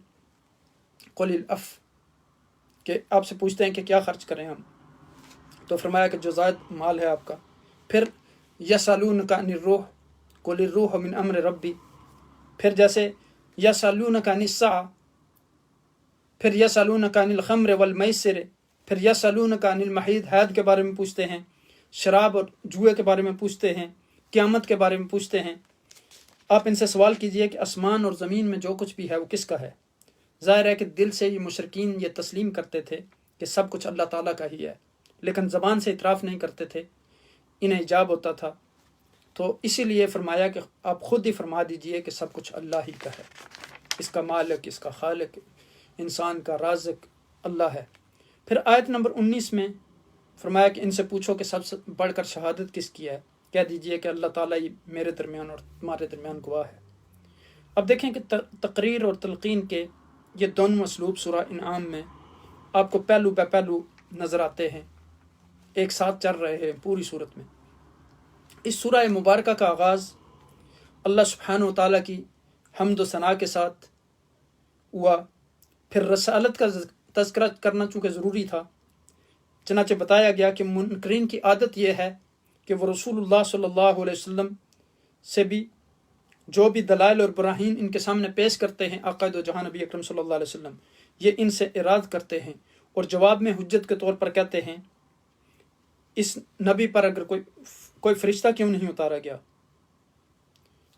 قل العفو، کہ آپ سے پوچھتے ہیں کہ کیا خرچ کریں ہم، تو فرمایا کہ جو زائد مال ہے آپ کا۔ پھر یسالونک عن الروح قل الروح من امر ربی، پھر جیسے یسالونک عن الساعہ پھر یسألونک عن الخمر والمیسر، پھر یسألونک عن المحیض، حید کے بارے میں پوچھتے ہیں، شراب اور جوئے کے بارے میں پوچھتے ہیں، قیامت کے بارے میں پوچھتے ہیں۔ آپ ان سے سوال کیجئے کہ آسمان اور زمین میں جو کچھ بھی ہے وہ کس کا ہے؟ ظاہر ہے کہ دل سے یہ مشرکین یہ تسلیم کرتے تھے کہ سب کچھ اللہ تعالیٰ کا ہی ہے، لیکن زبان سے اعتراف نہیں کرتے تھے، انہیں حجاب ہوتا تھا۔ تو اسی لیے فرمایا کہ آپ خود ہی فرما دیجئے کہ سب کچھ اللہ ہی کا ہے، اس کا مالک، اس کا خالق، انسان کا رازق اللہ ہے۔ پھر آیت نمبر 19 میں فرمایا کہ ان سے پوچھو کہ سب سے بڑھ کر شہادت کس کی ہے؟ کہہ دیجئے کہ اللہ تعالیٰ ہی میرے درمیان اور تمہارے درمیان گواہ ہے۔ اب دیکھیں کہ تقریر اور تلقین کے یہ دونوں اسلوب سورہ انعام میں آپ کو پہلو بہ پہلو نظر آتے ہیں، ایک ساتھ چل رہے ہیں پوری صورت میں۔ اس سورہ مبارکہ کا آغاز اللہ سبحانہ و تعالیٰ کی حمد و ثنا کے ساتھ ہوا، پھر رسالت کا تذکرہ کرنا چونکہ ضروری تھا، چنانچہ بتایا گیا کہ منکرین کی عادت یہ ہے کہ وہ رسول اللہ صلی اللہ علیہ وسلم سے بھی جو بھی دلائل اور براہین ان کے سامنے پیش کرتے ہیں، آقا دو جہاں نبی اکرم صلی اللہ علیہ وسلم، یہ ان سے اعراض کرتے ہیں اور جواب میں حجت کے طور پر کہتے ہیں اس نبی پر اگر کوئی فرشتہ کیوں نہیں اتارا گیا،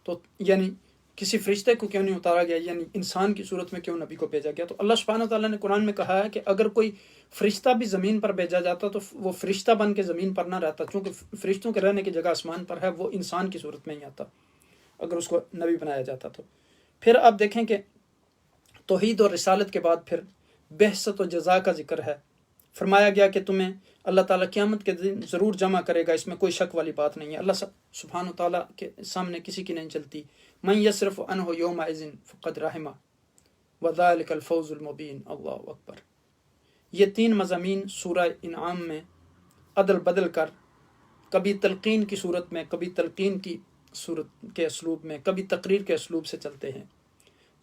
تو یعنی کسی فرشتے کو کیوں نہیں اتارا گیا، یعنی انسان کی صورت میں کیوں نبی کو بھیجا گیا؟ تو اللہ سبحانہ تعالیٰ نے قرآن میں کہا ہے کہ اگر کوئی فرشتہ بھی زمین پر بھیجا جاتا تو وہ فرشتہ بن کے زمین پر نہ رہتا، چونکہ فرشتوں کے رہنے کی جگہ آسمان پر ہے، وہ انسان کی صورت میں ہی آتا اگر اس کو نبی بنایا جاتا تو۔ پھر آپ دیکھیں کہ توحید اور رسالت کے بعد پھر بحثت و جزا کا ذکر ہے۔ فرمایا گیا کہ تمہیں اللہ تعالیٰ قیامت کے دن ضرور جمع کرے گا، اس میں کوئی شک والی بات نہیں ہے، اللہ سبحانہ تعالیٰ کے سامنے کسی کی نہیں چلتی۔ من یصرف عنہ یومئذ فقد رحمہ وذلک الفوز المبین، اللہ اکبر۔ یہ تین مضامین سورہ انعام میں عدل بدل کر کبھی تلقین کی صورت میں، کبھی تلقین کی صورت کے اسلوب میں، کبھی تقریر کے اسلوب سے چلتے ہیں،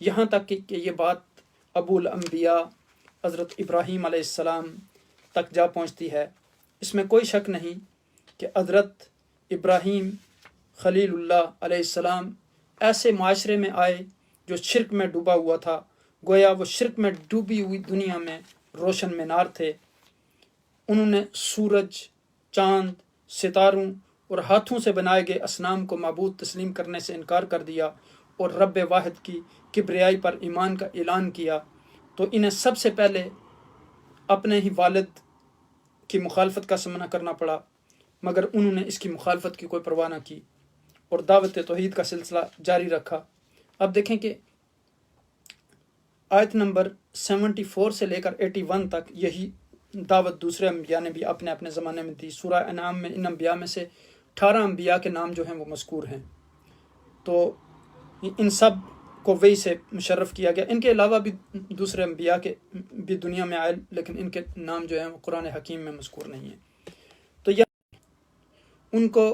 یہاں تک کہ یہ بات ابو الانبیاء حضرت ابراہیم علیہ السلام تک جا پہنچتی ہے۔ اس میں کوئی شک نہیں کہ حضرت ابراہیم خلیل اللہ علیہ السلام ایسے معاشرے میں آئے جو شرک میں ڈوبا ہوا تھا، گویا وہ شرک میں ڈوبی ہوئی دنیا میں روشن مینار تھے۔ انہوں نے سورج، چاند، ستاروں اور ہاتھوں سے بنائے گئے اصنام کو معبود تسلیم کرنے سے انکار کر دیا اور رب واحد کی کبریائی پر ایمان کا اعلان کیا۔ تو انہیں سب سے پہلے اپنے ہی والد کی مخالفت کا سامنا کرنا پڑا، مگر انہوں نے اس کی مخالفت کی کوئی پرواہ نہ کی اور دعوت توحید کا سلسلہ جاری رکھا۔ اب دیکھیں کہ آیت نمبر 74 سے لے کر 81 تک یہی دعوت دوسرے انبیاء نے بھی اپنے اپنے زمانے میں دی۔ سورہ انعام میں ان انبیاء میں سے 18 انبیاء کے نام جو ہیں وہ مذکور ہیں، تو ان سب کو وہی سے مشرف کیا گیا۔ ان کے علاوہ بھی دوسرے انبیاء کے بھی دنیا میں آئے، لیکن ان کے نام جو ہیں وہ قرآن حکیم میں مذکور نہیں ہیں۔ تو ان کو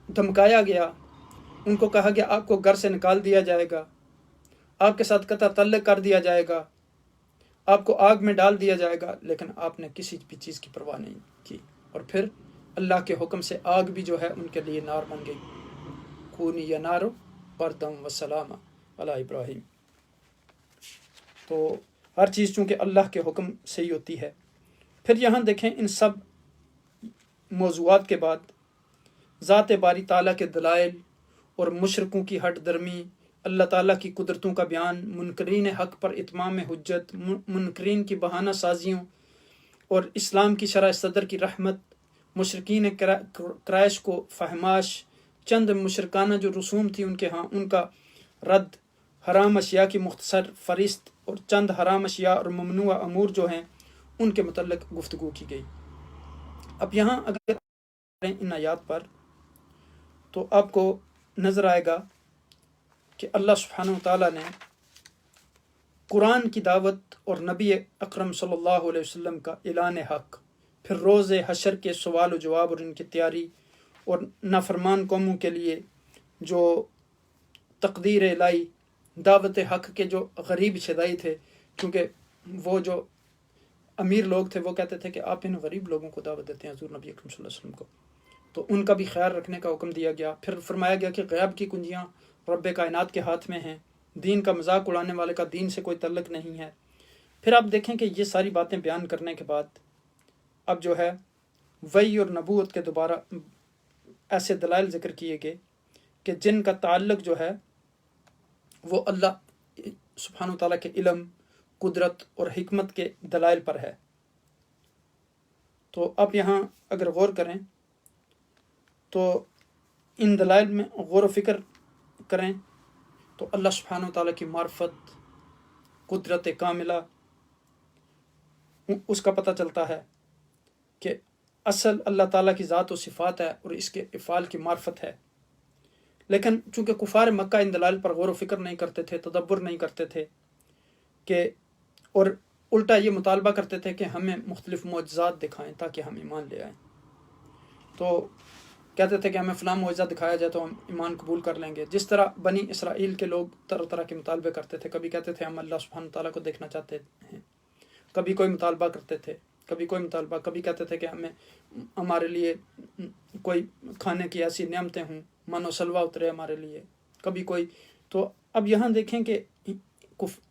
دھمکایا گیا، ان کو کہا گیا آپ کو گھر سے نکال دیا جائے گا، آپ کے ساتھ قطع تعلق کر دیا جائے گا، آپ کو آگ میں ڈال دیا جائے گا، لیکن آپ نے کسی بھی چیز کی پرواہ نہیں کی، اور پھر اللہ کے حکم سے آگ بھی جو ہے ان کے لیے نار بن گئی۔ کونی یا نارو بردم و سلام علی ابراہیم۔ تو ہر چیز چونکہ اللہ کے حکم سے ہی ہوتی ہے۔ پھر یہاں دیکھیں ان سب موضوعات کے بعد ذات باری تعالیٰ کے دلائل اور مشرکوں کی ہٹ درمی، اللہ تعالیٰ کی قدرتوں کا بیان، منکرین حق پر اتمام حجت، منکرین کی بہانہ سازیوں اور اسلام کی شرح صدر کی رحمت، مشرکین قریش کو فہماش، چند مشرکانہ جو رسوم تھی ان کے ہاں ان کا رد، حرام اشیاء کی مختصر فہرست اور چند حرام اشیاء اور ممنوع امور جو ہیں ان کے متعلق گفتگو کی گئی۔ اب یہاں اگر ان آیات پر تو آپ کو نظر آئے گا کہ اللہ سبحانہ وتعالیٰ نے قرآن کی دعوت اور نبی اکرم صلی اللہ علیہ وسلم کا اعلان حق، پھر روز حشر کے سوال و جواب اور ان کی تیاری، اور نافرمان قوموں کے لیے جو تقدیر الہی، دعوت حق کے جو غریب شدائی تھے، کیونکہ وہ جو امیر لوگ تھے وہ کہتے تھے کہ آپ ان غریب لوگوں کو دعوت دیتے ہیں حضور نبی اکرم صلی اللہ علیہ وسلم کو، تو ان کا بھی خیال رکھنے کا حکم دیا گیا۔ پھر فرمایا گیا کہ غیب کی کنجیاں رب کائنات کے ہاتھ میں ہیں، دین کا مذاق اڑانے والے کا دین سے کوئی تعلق نہیں ہے۔ پھر آپ دیکھیں کہ یہ ساری باتیں بیان کرنے کے بعد اب جو ہے وحی اور نبوت کے دوبارہ ایسے دلائل ذکر کیے گئے کہ جن کا تعلق جو ہے وہ اللہ سبحانہ و تعالیٰ کے علم، قدرت اور حکمت کے دلائل پر ہے۔ تو اب یہاں اگر غور کریں تو ان دلائل میں غور و فکر کریں تو اللہ سبحانہ و تعالیٰ کی معرفت، قدرت کاملہ، اس کا پتہ چلتا ہے کہ اصل اللہ تعالیٰ کی ذات و صفات ہے اور اس کے افعال کی معرفت ہے۔ لیکن چونکہ کفار مکہ ان دلائل پر غور و فکر نہیں کرتے تھے، تدبر نہیں کرتے تھے کہ اور الٹا یہ مطالبہ کرتے تھے کہ ہمیں مختلف معجزات دکھائیں تاکہ ہم ایمان لے آئیں، تو کہتے تھے کہ ہمیں فلاں معجزہ دکھایا جائے تو ہم ایمان قبول کر لیں گے۔ جس طرح بنی اسرائیل کے لوگ طرح طرح کے مطالبے کرتے تھے، کبھی کہتے تھے ہم اللہ سبحانہ تعالیٰ کو دیکھنا چاہتے ہیں، کبھی کوئی مطالبہ کرتے تھے، کبھی کوئی مطالبہ، کبھی کہتے تھے کہ ہمارے لیے کوئی کھانے کی ایسی نعمتیں ہوں، من و سلوہ اترے ہمارے لیے، کبھی کوئی۔ تو اب یہاں دیکھیں کہ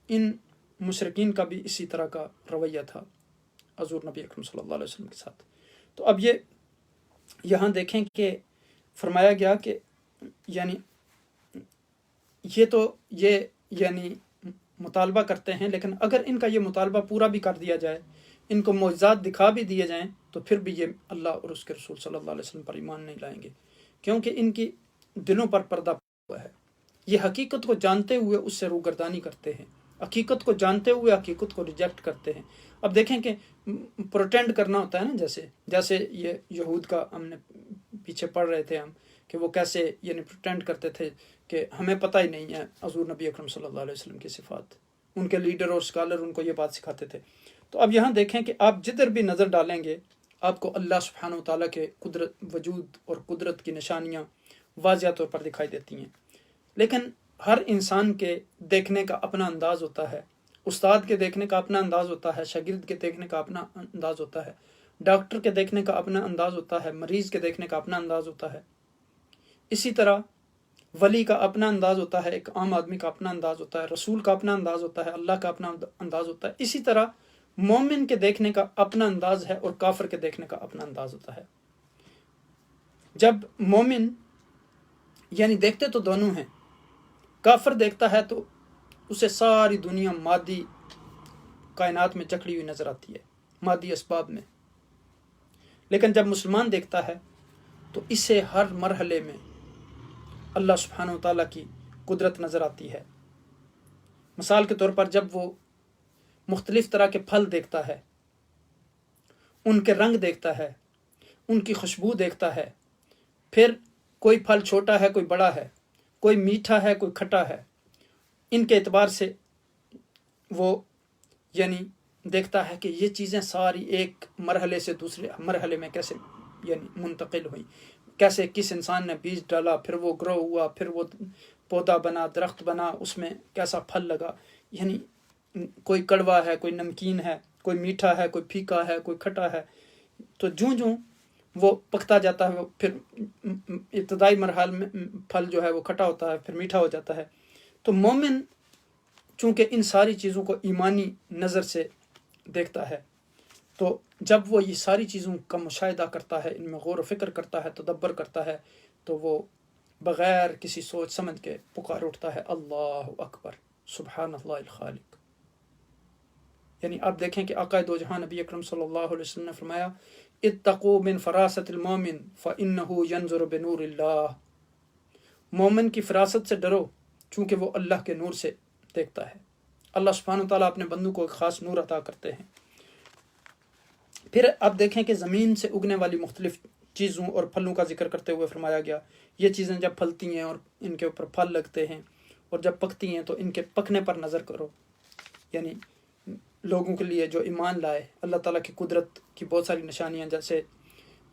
ان مشرکین کا بھی اسی طرح کا رویہ تھا حضور نبی اکرم صلی اللہ علیہ وسلم کے ساتھ۔ تو اب یہ یہاں دیکھیں کہ فرمایا گیا کہ یعنی یہ یعنی مطالبہ کرتے ہیں، لیکن اگر ان کا یہ مطالبہ پورا بھی کر دیا جائے، ان کو معجزات دکھا بھی دیے جائیں، تو پھر بھی یہ اللہ اور اس کے رسول صلی اللہ علیہ وسلم پر ایمان نہیں لائیں گے، کیونکہ ان کی دلوں پر پردہ ہوا ہے۔ یہ حقیقت کو جانتے ہوئے اس سے روگردانی کرتے ہیں، حقیقت کو جانتے ہوئے حقیقت کو ریجیکٹ کرتے ہیں۔ اب دیکھیں کہ پروٹینڈ کرنا ہوتا ہے نا، جیسے یہ یہود کا ہم نے پیچھے پڑھ رہے تھے ہم کہ وہ کیسے یعنی پروٹینڈ کرتے تھے کہ ہمیں پتہ ہی نہیں ہے حضور نبی اکرم صلی اللہ علیہ وسلم کی صفات، ان کے لیڈر اور اسکالر ان کو یہ بات سکھاتے تھے۔ تو اب یہاں دیکھیں کہ آپ جدھر بھی نظر ڈالیں گے آپ کو اللہ سبحانہ و تعالیٰ کے وجود اور قدرت کی نشانیاں واضح طور پر دکھائی دیتی ہیں، لیکن ہر انسان کے دیکھنے کا اپنا انداز ہوتا ہے، استاد کے دیکھنے کا اپنا انداز ہوتا ہے، شاگرد کے دیکھنے کا اپنا انداز ہوتا ہے، ڈاکٹر کے دیکھنے کا اپنا انداز ہوتا ہے، مریض کے دیکھنے کا اپنا انداز ہوتا ہے۔ اسی طرح ولی کا اپنا انداز ہوتا ہے، ایک عام آدمی کا اپنا انداز ہوتا ہے، رسول کا اپنا انداز ہوتا ہے، اللہ کا اپنا انداز ہوتا ہے۔ اسی طرح مومن کے دیکھنے کا اپنا انداز ہے اور کافر کے دیکھنے کا اپنا انداز ہوتا ہے۔ جب مومن یعنی دیکھتے تو دونوں ہیں، کافر دیکھتا ہے تو اسے ساری دنیا مادی کائنات میں جکڑی ہوئی نظر آتی ہے، مادی اسباب میں، لیکن جب مسلمان دیکھتا ہے تو اسے ہر مرحلے میں اللہ سبحانہ و تعالیٰ کی قدرت نظر آتی ہے۔ مثال کے طور پر جب وہ مختلف طرح کے پھل دیکھتا ہے، ان کے رنگ دیکھتا ہے، ان کی خوشبو دیکھتا ہے، پھر کوئی پھل چھوٹا ہے کوئی بڑا ہے، کوئی میٹھا ہے کوئی کھٹا ہے، ان کے اعتبار سے وہ یعنی دیکھتا ہے کہ یہ چیزیں ساری ایک مرحلے سے دوسرے مرحلے میں کیسے یعنی منتقل ہوئیں، کیسے کس انسان نے بیج ڈالا، پھر وہ گرو ہوا، پھر وہ پودا بنا، درخت بنا، اس میں کیسا پھل لگا، یعنی کوئی کڑوا ہے کوئی نمکین ہے، کوئی میٹھا ہے کوئی پھیکا ہے کوئی کھٹا ہے۔ تو جوں وہ پکتا جاتا ہے، پھر ابتدائی مرحلے میں پھل جو ہے وہ کھٹا ہوتا ہے، پھر میٹھا ہو جاتا ہے۔ تو مومن چونکہ ان ساری چیزوں کو ایمانی نظر سے دیکھتا ہے، تو جب وہ یہ ساری چیزوں کا مشاہدہ کرتا ہے، ان میں غور و فکر کرتا ہے، تدبر کرتا ہے، تو وہ بغیر کسی سوچ سمجھ کے پکار اٹھتا ہے اللہ اکبر سبحان اللہ الخالق۔ یعنی آپ دیکھیں کہ آقا دو جہاں نبی اکرم صلی اللہ علیہ وسلم نے فرمایا اتقوا من فراست المومن فإنه ينظر بنور اللہ، مومن کی فراست سے ڈرو چونکہ وہ اللہ کے نور سے دیکھتا ہے۔ اللہ سبحانہ و تعالیٰ اپنے بندوں کو ایک خاص نور عطا کرتے ہیں۔ پھر آپ دیکھیں کہ زمین سے اگنے والی مختلف چیزوں اور پھلوں کا ذکر کرتے ہوئے فرمایا گیا یہ چیزیں جب پھلتی ہیں اور ان کے اوپر پھل لگتے ہیں اور جب پکتی ہیں تو ان کے پکنے پر نظر کرو، یعنی لوگوں کے لیے جو ایمان لائے اللہ تعالیٰ کی قدرت کی بہت ساری نشانیاں، جیسے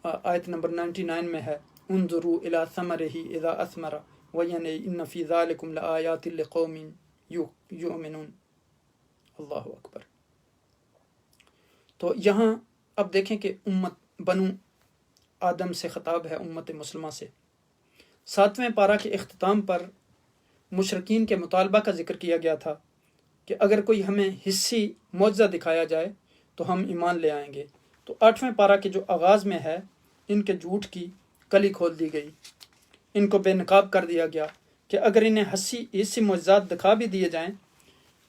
آیت نمبر 99 میں ہے انظروا الی ثمرہ اذا اثمر وینی ان فی ذلکم لآیات لقوم یؤمنون۔ اللہ اکبر۔ تو یہاں اب دیکھیں کہ امت بنو آدم سے خطاب ہے، امت مسلمہ سے۔ 7ویں پارہ کے اختتام پر مشرکین کے مطالبہ کا ذکر کیا گیا تھا کہ اگر کوئی ہمیں حصی معجزہ دکھایا جائے تو ہم ایمان لے آئیں گے۔ تو 8ویں پارہ کے جو آغاز میں ہے، ان کے جھوٹ کی کلی کھول دی گئی، ان کو بے نقاب کر دیا گیا کہ اگر انہیں حصی معجزات دکھا بھی دیے جائیں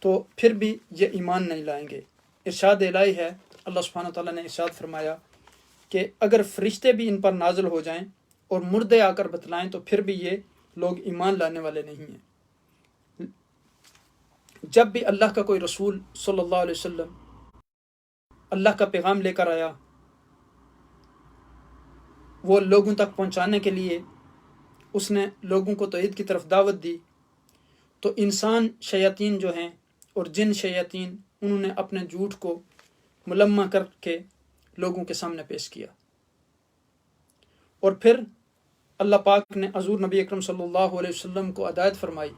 تو پھر بھی یہ ایمان نہیں لائیں گے۔ ارشاد الہی ہے، اللہ سبحانہ تعالیٰ نے ارشاد فرمایا کہ اگر فرشتے بھی ان پر نازل ہو جائیں اور مردے آ کر بتلائیں تو پھر بھی یہ لوگ ایمان لانے والے نہیں ہیں۔ جب بھی اللہ کا کوئی رسول صلی اللہ علیہ وسلم اللہ کا پیغام لے کر آیا، وہ لوگوں تک پہنچانے کے لیے اس نے لوگوں کو توحید کی طرف دعوت دی، تو انسان شیاطین جو ہیں اور جن شیاطین، انہوں نے اپنے جھوٹ کو ملمع کر کے لوگوں کے سامنے پیش کیا۔ اور پھر اللہ پاک نے حضور نبی اکرم صلی اللہ علیہ وسلم کو ہدایت فرمائی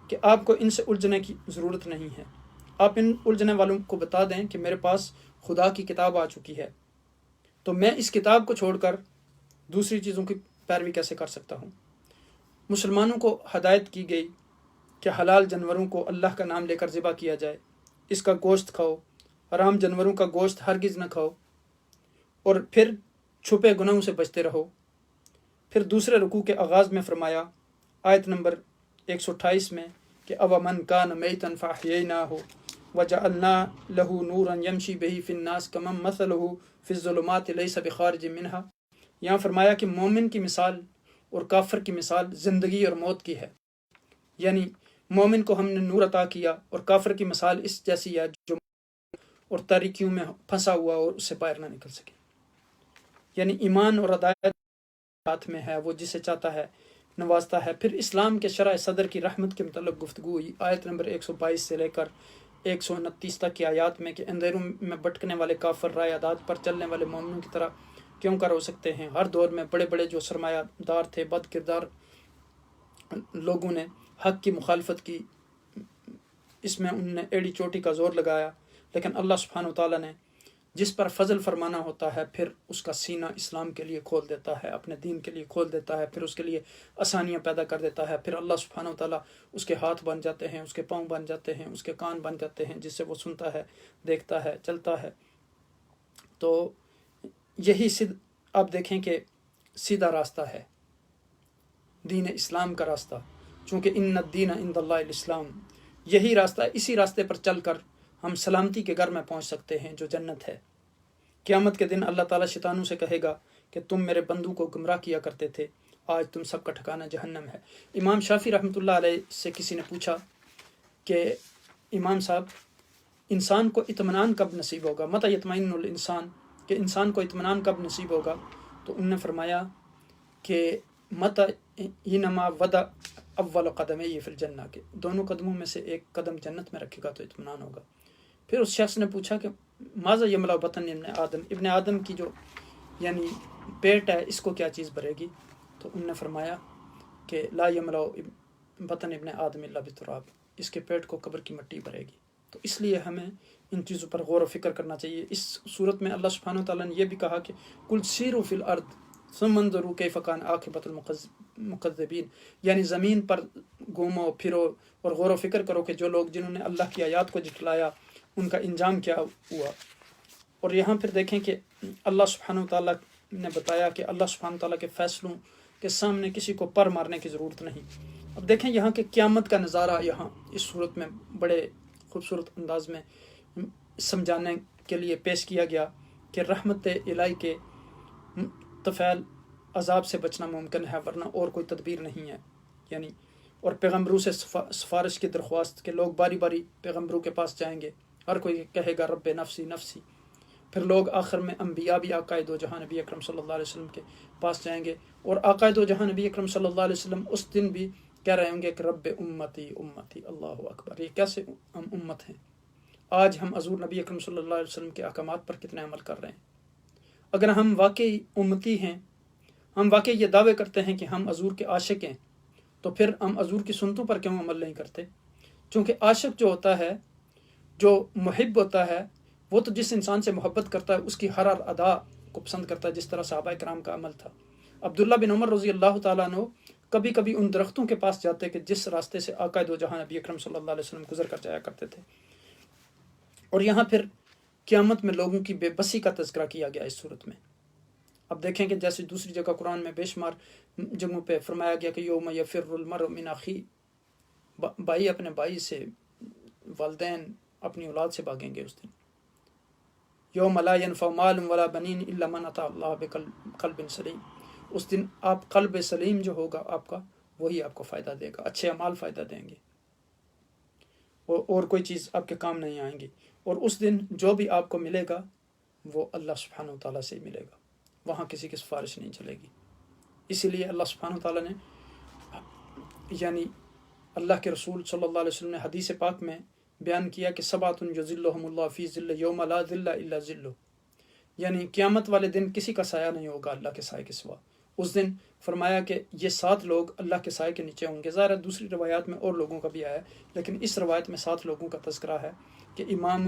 کہ آپ کو ان سے الجھنے کی ضرورت نہیں ہے، آپ ان الجھنے والوں کو بتا دیں کہ میرے پاس خدا کی کتاب آ چکی ہے، تو میں اس کتاب کو چھوڑ کر دوسری چیزوں کی پیروی کیسے کر سکتا ہوں۔ مسلمانوں کو ہدایت کی گئی کہ حلال جانوروں کو اللہ کا نام لے کر ذبح کیا جائے، اس کا گوشت کھاؤ، حرام جانوروں کا گوشت ہرگز نہ کھاؤ، اور پھر چھپے گناہوں سے بچتے رہو۔ پھر دوسرے رکوع کے آغاز میں فرمایا، آیت نمبر 128 میں، کہ اومن کان میتا فاحییناہ وجعلنا لہ نورا یمشی بہ فی الناس کمن مثلہ فی الظلمات لیس بخارج منہا۔ یہاں فرمایا کہ مومن کی مثال اور کافر کی مثال زندگی اور موت کی ہے، یعنی مومن کو ہم نے نور عطا کیا اور کافر کی مثال اس جیسی ہے جو اور تاریکیوں میں پھنسا ہوا اور اس سے باہر نہ نکل سکے۔ یعنی ایمان اور ہدایت ہاتھ میں ہے، وہ جسے چاہتا ہے نوازتا ہے۔ پھر اسلام کے شرح صدر کی رحمت کے متعلق گفتگو ہوئی، آیت نمبر 122 سے لے کر 129 تک کی آیات میں، کہ اندھیروں میں بھٹکنے والے کافر رائے عداد پر چلنے والے مومنوں کی طرح کیوں کر ہو سکتے ہیں۔ ہر دور میں بڑے بڑے جو سرمایہ دار تھے، بد کردار لوگوں نے حق کی مخالفت کی، اس میں انہوں نے ایڑی چوٹی کا زور لگایا، لیکن اللہ سبحانہ وتعالیٰ نے جس پر فضل فرمانا ہوتا ہے پھر اس کا سینہ اسلام کے لیے کھول دیتا ہے، اپنے دین کے لیے کھول دیتا ہے، پھر اس کے لیے آسانیاں پیدا کر دیتا ہے۔ پھر اللہ سبحانہ وتعالیٰ اس کے ہاتھ بن جاتے ہیں، اس کے پاؤں بن جاتے ہیں، اس کے کان بن جاتے ہیں، جس سے وہ سنتا ہے، دیکھتا ہے، چلتا ہے۔ تو یہی آپ دیکھیں کہ سیدھا راستہ ہے، دین اسلام کا راستہ، چونکہ ان الدین عند اللہ الاسلام، یہی راستہ، اسی راستے پر چل کر ہم سلامتی کے گھر میں پہنچ سکتے ہیں جو جنت ہے۔ قیامت کے دن اللہ تعالیٰ شیطانوں سے کہے گا کہ تم میرے بندوں کو گمراہ کیا کرتے تھے، آج تم سب کا ٹھکانہ جہنم ہے۔ امام شافعی رحمۃ اللہ علیہ سے کسی نے پوچھا کہ امام صاحب، انسان کو اطمینان کب نصیب ہوگا، متی یطمئن الانسان، کہ انسان کو اطمینان کب نصیب ہوگا؟ تو انہوں نے فرمایا کہ حینما وضع اول قدمیہ فی الجنہ، کے دونوں قدموں میں سے ایک قدم جنت میں رکھے گا تو اطمینان ہوگا۔ پھر اس شخص نے پوچھا کہ ماذا یملا بطن ابن آدم کی جو یعنی پیٹ ہے، اس کو کیا چیز بھرے گی؟ تو انہوں نے فرمایا کہ لا یملا بطن ابن آدم الا بالتراب، اس کے پیٹ کو قبر کی مٹی بھرے گی۔ تو اس لیے ہمیں ان چیزوں پر غور و فکر کرنا چاہیے۔ اس صورت میں اللہ سبحانہ وتعالیٰ نے یہ بھی کہا کہ قل سیروا فی الارض ثم انظروا کیف کان عاقبۃ المکذبین، یعنی زمین پر گھومو پھرو اور غور و فکر کرو کہ جو لوگ جنہوں نے اللہ کی آیات کو جھٹلایا ان کا انجام کیا ہوا۔ اور یہاں پھر دیکھیں کہ اللہ سبحانہ وتعالیٰ نے بتایا کہ اللہ سبحانہ وتعالیٰ کے فیصلوں کے سامنے کسی کو پر مارنے کی ضرورت نہیں۔ اب دیکھیں یہاں کے قیامت کا نظارہ یہاں اس صورت میں بڑے خوبصورت انداز میں سمجھانے کے لیے پیش کیا گیا کہ رحمت الہی کے طفیل عذاب سے بچنا ممکن ہے، ورنہ اور کوئی تدبیر نہیں ہے۔ یعنی اور پیغمبروں سے سفارش کی درخواست کہ لوگ باری باری پیغمبروں کے پاس جائیں گے، ہر کوئی کہے گا رب نفسی نفسی، پھر لوگ آخر میں انبیاء بھی آقائے دو جہاں نبی اکرم صلی اللہ علیہ وسلم کے پاس جائیں گے، اور آقائے دو جہاں نبی اکرم صلی اللہ علیہ وسلم اس دن بھی کہہ رہے ہوں گے کہ رب امتی امتی، اللہ اکبر، یہ کیسے ہم امت ہیں؟ آج ہم حضور نبی اکرم صلی اللہ علیہ وسلم کے احکامات پر کتنے عمل کر رہے ہیں؟ اگر ہم واقعی امتی ہیں، ہم واقعی یہ دعوے کرتے ہیں کہ ہم حضور کے عاشق ہیں، تو پھر ہم حضور کی سنتوں پر کیوں عمل نہیں کرتے؟ چونکہ عاشق جو ہوتا ہے، جو محب ہوتا ہے، وہ تو جس انسان سے محبت کرتا ہے اس کی ہر ادا کو پسند کرتا ہے، جس طرح صحابہ کرام کا عمل تھا۔ عبداللہ بن عمر رضی اللہ تعالیٰ عنہ کبھی کبھی ان درختوں کے پاس جاتے کہ جس راستے سے آقا دو جہاں نبی اکرم صلی اللہ علیہ وسلم گزر کر جایا کرتے تھے۔ اور یہاں پھر قیامت میں لوگوں کی بے بسی کا تذکرہ کیا گیا اس صورت میں۔ اب دیکھیں کہ جیسے دوسری جگہ قرآن میں بے شمار جگہوں پہ فرمایا گیا کہ یوم یفر المرء من اخیہ، بھائی اپنے بھائی سے، والدین اپنی اولاد سے بھاگیں گے اس دن۔ یوم لا ینفع مال ولا بنین الا من اتى اللہ بقلب سلیم، اس دن آپ قلب سلیم جو ہوگا آپ کا، وہی آپ کو فائدہ دے گا، اچھے اعمال فائدہ دیں گے، اور کوئی چیز آپ کے کام نہیں آئیں گی۔ اور اس دن جو بھی آپ کو ملے گا وہ اللہ سبحانہ وتعالیٰ سے ہی ملے گا، وہاں کسی کی سفارش نہیں چلے گی۔ اسی لیے اللہ سبحانہ وتعالیٰ نے یعنی اللہ کے رسول صلی اللہ علیہ وسلم نے حدیث پاک میں بیان کیا کہ سبعۃ یظلھم اللہ فی ظلہ یوم لا ظل الا ظلہ، یعنی قیامت والے دن کسی کا سایہ نہیں ہوگا اللہ کے سائے کے سوا۔ اس دن فرمایا کہ یہ 7 لوگ اللہ کے سائے کے نیچے ہوں گے۔ ظاہر ہے دوسری روایات میں اور لوگوں کا بھی آیا ہے، لیکن اس روایت میں 7 لوگوں کا تذکرہ ہے کہ امام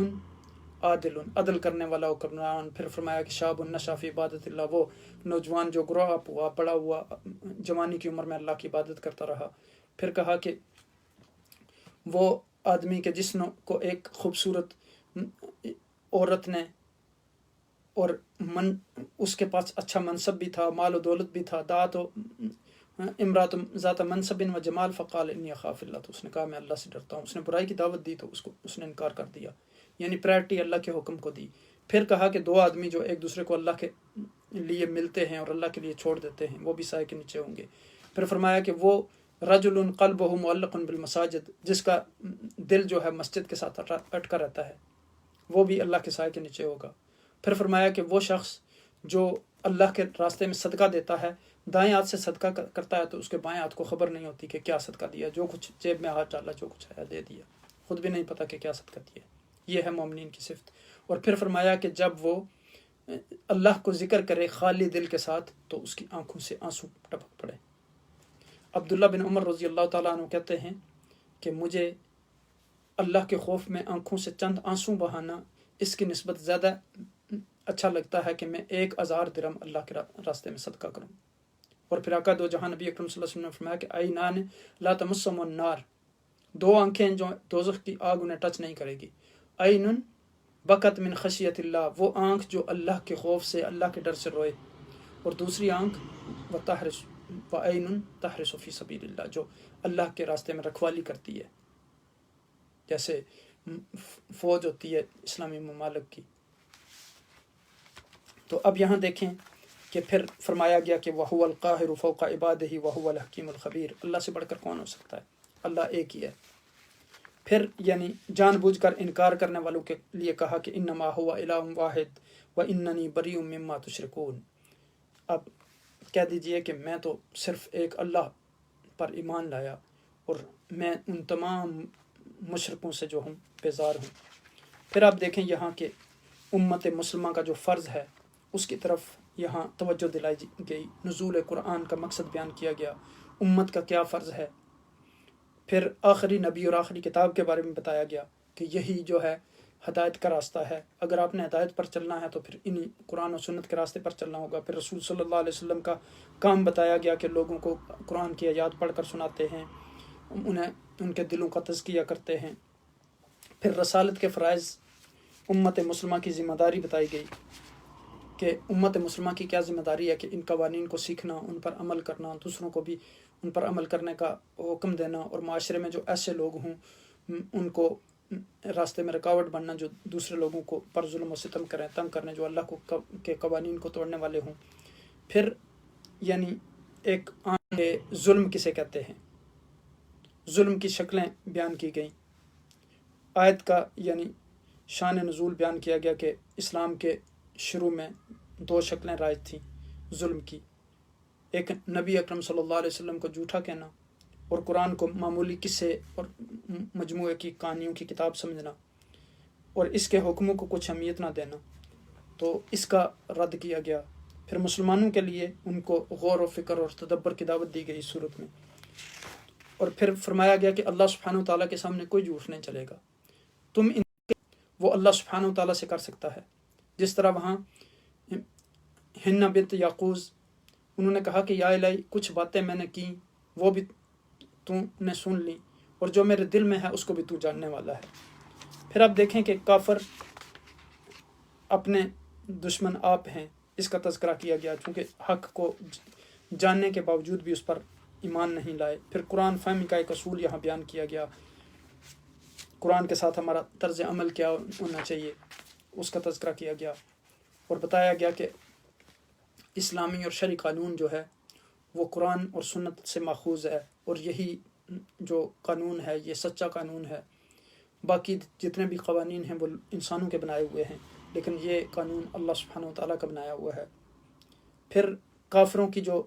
عادل، عدل کرنے والا حکمران، پھر فرمایا کہ شاب نشا فی عبادت اللہ، وہ نوجوان جو گروہ اپ ہوا، بڑا ہوا، جوانی کی عمر میں اللہ کی عبادت کرتا رہا۔ پھر کہا کہ وہ آدمی کے جس کو ایک خوبصورت عورت نے، اور اس کے پاس اچھا منصب بھی تھا، مال و دولت بھی تھا، دعت و امرات ذات منصب و جمال فقال انی اخاف اللہ، تو اس نے کہا میں اللہ سے ڈرتا ہوں۔ اس نے برائی کی دعوت دی تو اس نے انکار کر دیا، یعنی پرائرٹی اللہ کے حکم کو دی۔ پھر کہا کہ 2 آدمی جو ایک دوسرے کو اللہ کے لیے ملتے ہیں اور اللہ کے لیے چھوڑ دیتے ہیں، وہ بھی سائے کے نیچے ہوں گے۔ پھر فرمایا کہ وہ رجل قلبہ معلق بالمساجد، جس کا دل جو ہے مسجد کے ساتھ اٹکا رہتا ہے، وہ بھی اللہ کے سائے کے نیچے ہوگا۔ پھر فرمایا کہ وہ شخص جو اللہ کے راستے میں صدقہ دیتا ہے، دائیں ہاتھ سے صدقہ کرتا ہے تو اس کے بائیں ہاتھ کو خبر نہیں ہوتی کہ کیا صدقہ دیا، جو کچھ جیب میں ہاتھ ڈالا، جو کچھ آیا دے دیا، خود بھی نہیں پتہ کہ کیا صدقہ دیا۔ یہ ہے مومنین کی صفت۔ اور پھر فرمایا کہ جب وہ اللہ کو ذکر کرے خالی دل کے ساتھ تو اس کی آنکھوں سے آنسو ٹپک پڑے۔ عبداللہ بن عمر رضی اللہ تعالیٰ عنہ کہتے ہیں کہ مجھے اللہ کے خوف میں آنکھوں سے چند آنسو بہانا اس کی نسبت زیادہ اچھا لگتا ہے کہ میں 1000 درہم اللہ کے راستے میں صدقہ کروں۔ اور پھر آقا دو جہاں نبی اکرم صلی اللہ علیہ وسلم نے فرمایا کہ عینان لا تمسہم النار، 2 آنکھیں جو دوزخ کی آگ انہیں ٹچ نہیں کرے گی۔ عین بکت من خشیت اللہ، وہ آنکھ جو اللہ کے خوف سے، اللہ کے ڈر سے روئے۔ اور دوسری آنکھ وعین تحرس فی سبیل اللہ، جو اللہ کے راستے میں رکھوالی کرتی ہے، جیسے فوج ہوتی ہے اسلامی ممالک کی۔ تو اب یہاں دیکھیں کہ پھر فرمایا گیا کہ وَهُوَ الْقَاهِرُ فَوْقَ عِبَادِهِ وَهُوَ الْحَكِيمُ الْخَبِيرُ، اللہ سے بڑھ کر کون ہو سکتا ہے، اللہ ایک ہی ہے۔ پھر یعنی جان بوجھ کر انکار کرنے والوں کے لیے کہا کہ انما هو الہ واحد واننی بریء مما تشرکون، اب کہہ دیجئے کہ میں تو صرف ایک اللہ پر ایمان لایا اور میں ان تمام مشرکوں سے جو ہوں بیزار ہوں۔ پھر آپ دیکھیں یہاں کہ امت مسلمہ کا جو فرض ہے اس کی طرف یہاں توجہ دلائی گئی، نزول قرآن کا مقصد بیان کیا گیا، امت کا کیا فرض ہے۔ پھر آخری نبی اور آخری کتاب کے بارے میں بتایا گیا کہ یہی جو ہے ہدایت کا راستہ ہے، اگر آپ نے ہدایت پر چلنا ہے تو پھر انہی قرآن و سنت کے راستے پر چلنا ہوگا۔ پھر رسول صلی اللہ علیہ وسلم کا کام بتایا گیا کہ لوگوں کو قرآن کی آیات پڑھ کر سناتے ہیں، انہیں ان کے دلوں کا تزکیہ کرتے ہیں۔ پھر رسالت کے فرائض، امت مسلمہ کی ذمہ داری بتائی گئی کہ امت مسلمہ کی کیا ذمہ داری ہے کہ ان قوانین کو سیکھنا، ان پر عمل کرنا، دوسروں کو بھی ان پر عمل کرنے کا حکم دینا، اور معاشرے میں جو ایسے لوگ ہوں ان کو راستے میں رکاوٹ بننا جو دوسرے لوگوں کو پر ظلم و ستم کریں، تنگ کرنے، جو اللہ کو کے قوانین کو توڑنے والے ہوں۔ پھر یعنی ایک ظلم کسے کہتے ہیں، ظلم کی شکلیں بیان کی گئیں۔ آیت کا یعنی شان نزول بیان کیا گیا کہ اسلام کے شروع میں 2 شکلیں رائج تھیں ظلم کی، ایک نبی اکرم صلی اللہ علیہ وسلم کو جھوٹا کہنا، اور قرآن کو معمولی قصے اور مجموعے کی کہانیوں کی کتاب سمجھنا، اور اس کے حکموں کو کچھ اہمیت نہ دینا، تو اس کا رد کیا گیا۔ پھر مسلمانوں کے لیے ان کو غور و فکر اور تدبر کی دعوت دی گئی اس صورت میں، اور پھر فرمایا گیا کہ اللہ سبحانہ وتعالیٰ کے سامنے کوئی جھوٹ نہیں چلے گا، تم وہ اللہ سبحانہ وتعالیٰ سے کر سکتا ہے۔ جس طرح وہاں ہنہ بنت یعقوز، انہوں نے کہا کہ یا الہی کچھ باتیں میں نے کی وہ بھی تو نے سن لی، اور جو میرے دل میں ہے اس کو بھی تو جاننے والا ہے۔ پھر آپ دیکھیں کہ کافر اپنے دشمن آپ ہیں، اس کا تذکرہ کیا گیا، چونکہ حق کو جاننے کے باوجود بھی اس پر ایمان نہیں لائے۔ پھر قرآن فہمی کا ایک اصول یہاں بیان کیا گیا، قرآن کے ساتھ ہمارا طرز عمل کیا ہونا چاہیے، اس کا تذکرہ کیا گیا، اور بتایا گیا کہ اسلامی اور شرعی قانون جو ہے وہ قرآن اور سنت سے ماخوذ ہے، اور یہی جو قانون ہے یہ سچا قانون ہے۔ باقی جتنے بھی قوانین ہیں وہ انسانوں کے بنائے ہوئے ہیں، لیکن یہ قانون اللہ سبحانہ و تعالیٰ کا بنایا ہوا ہے۔ پھر کافروں کی جو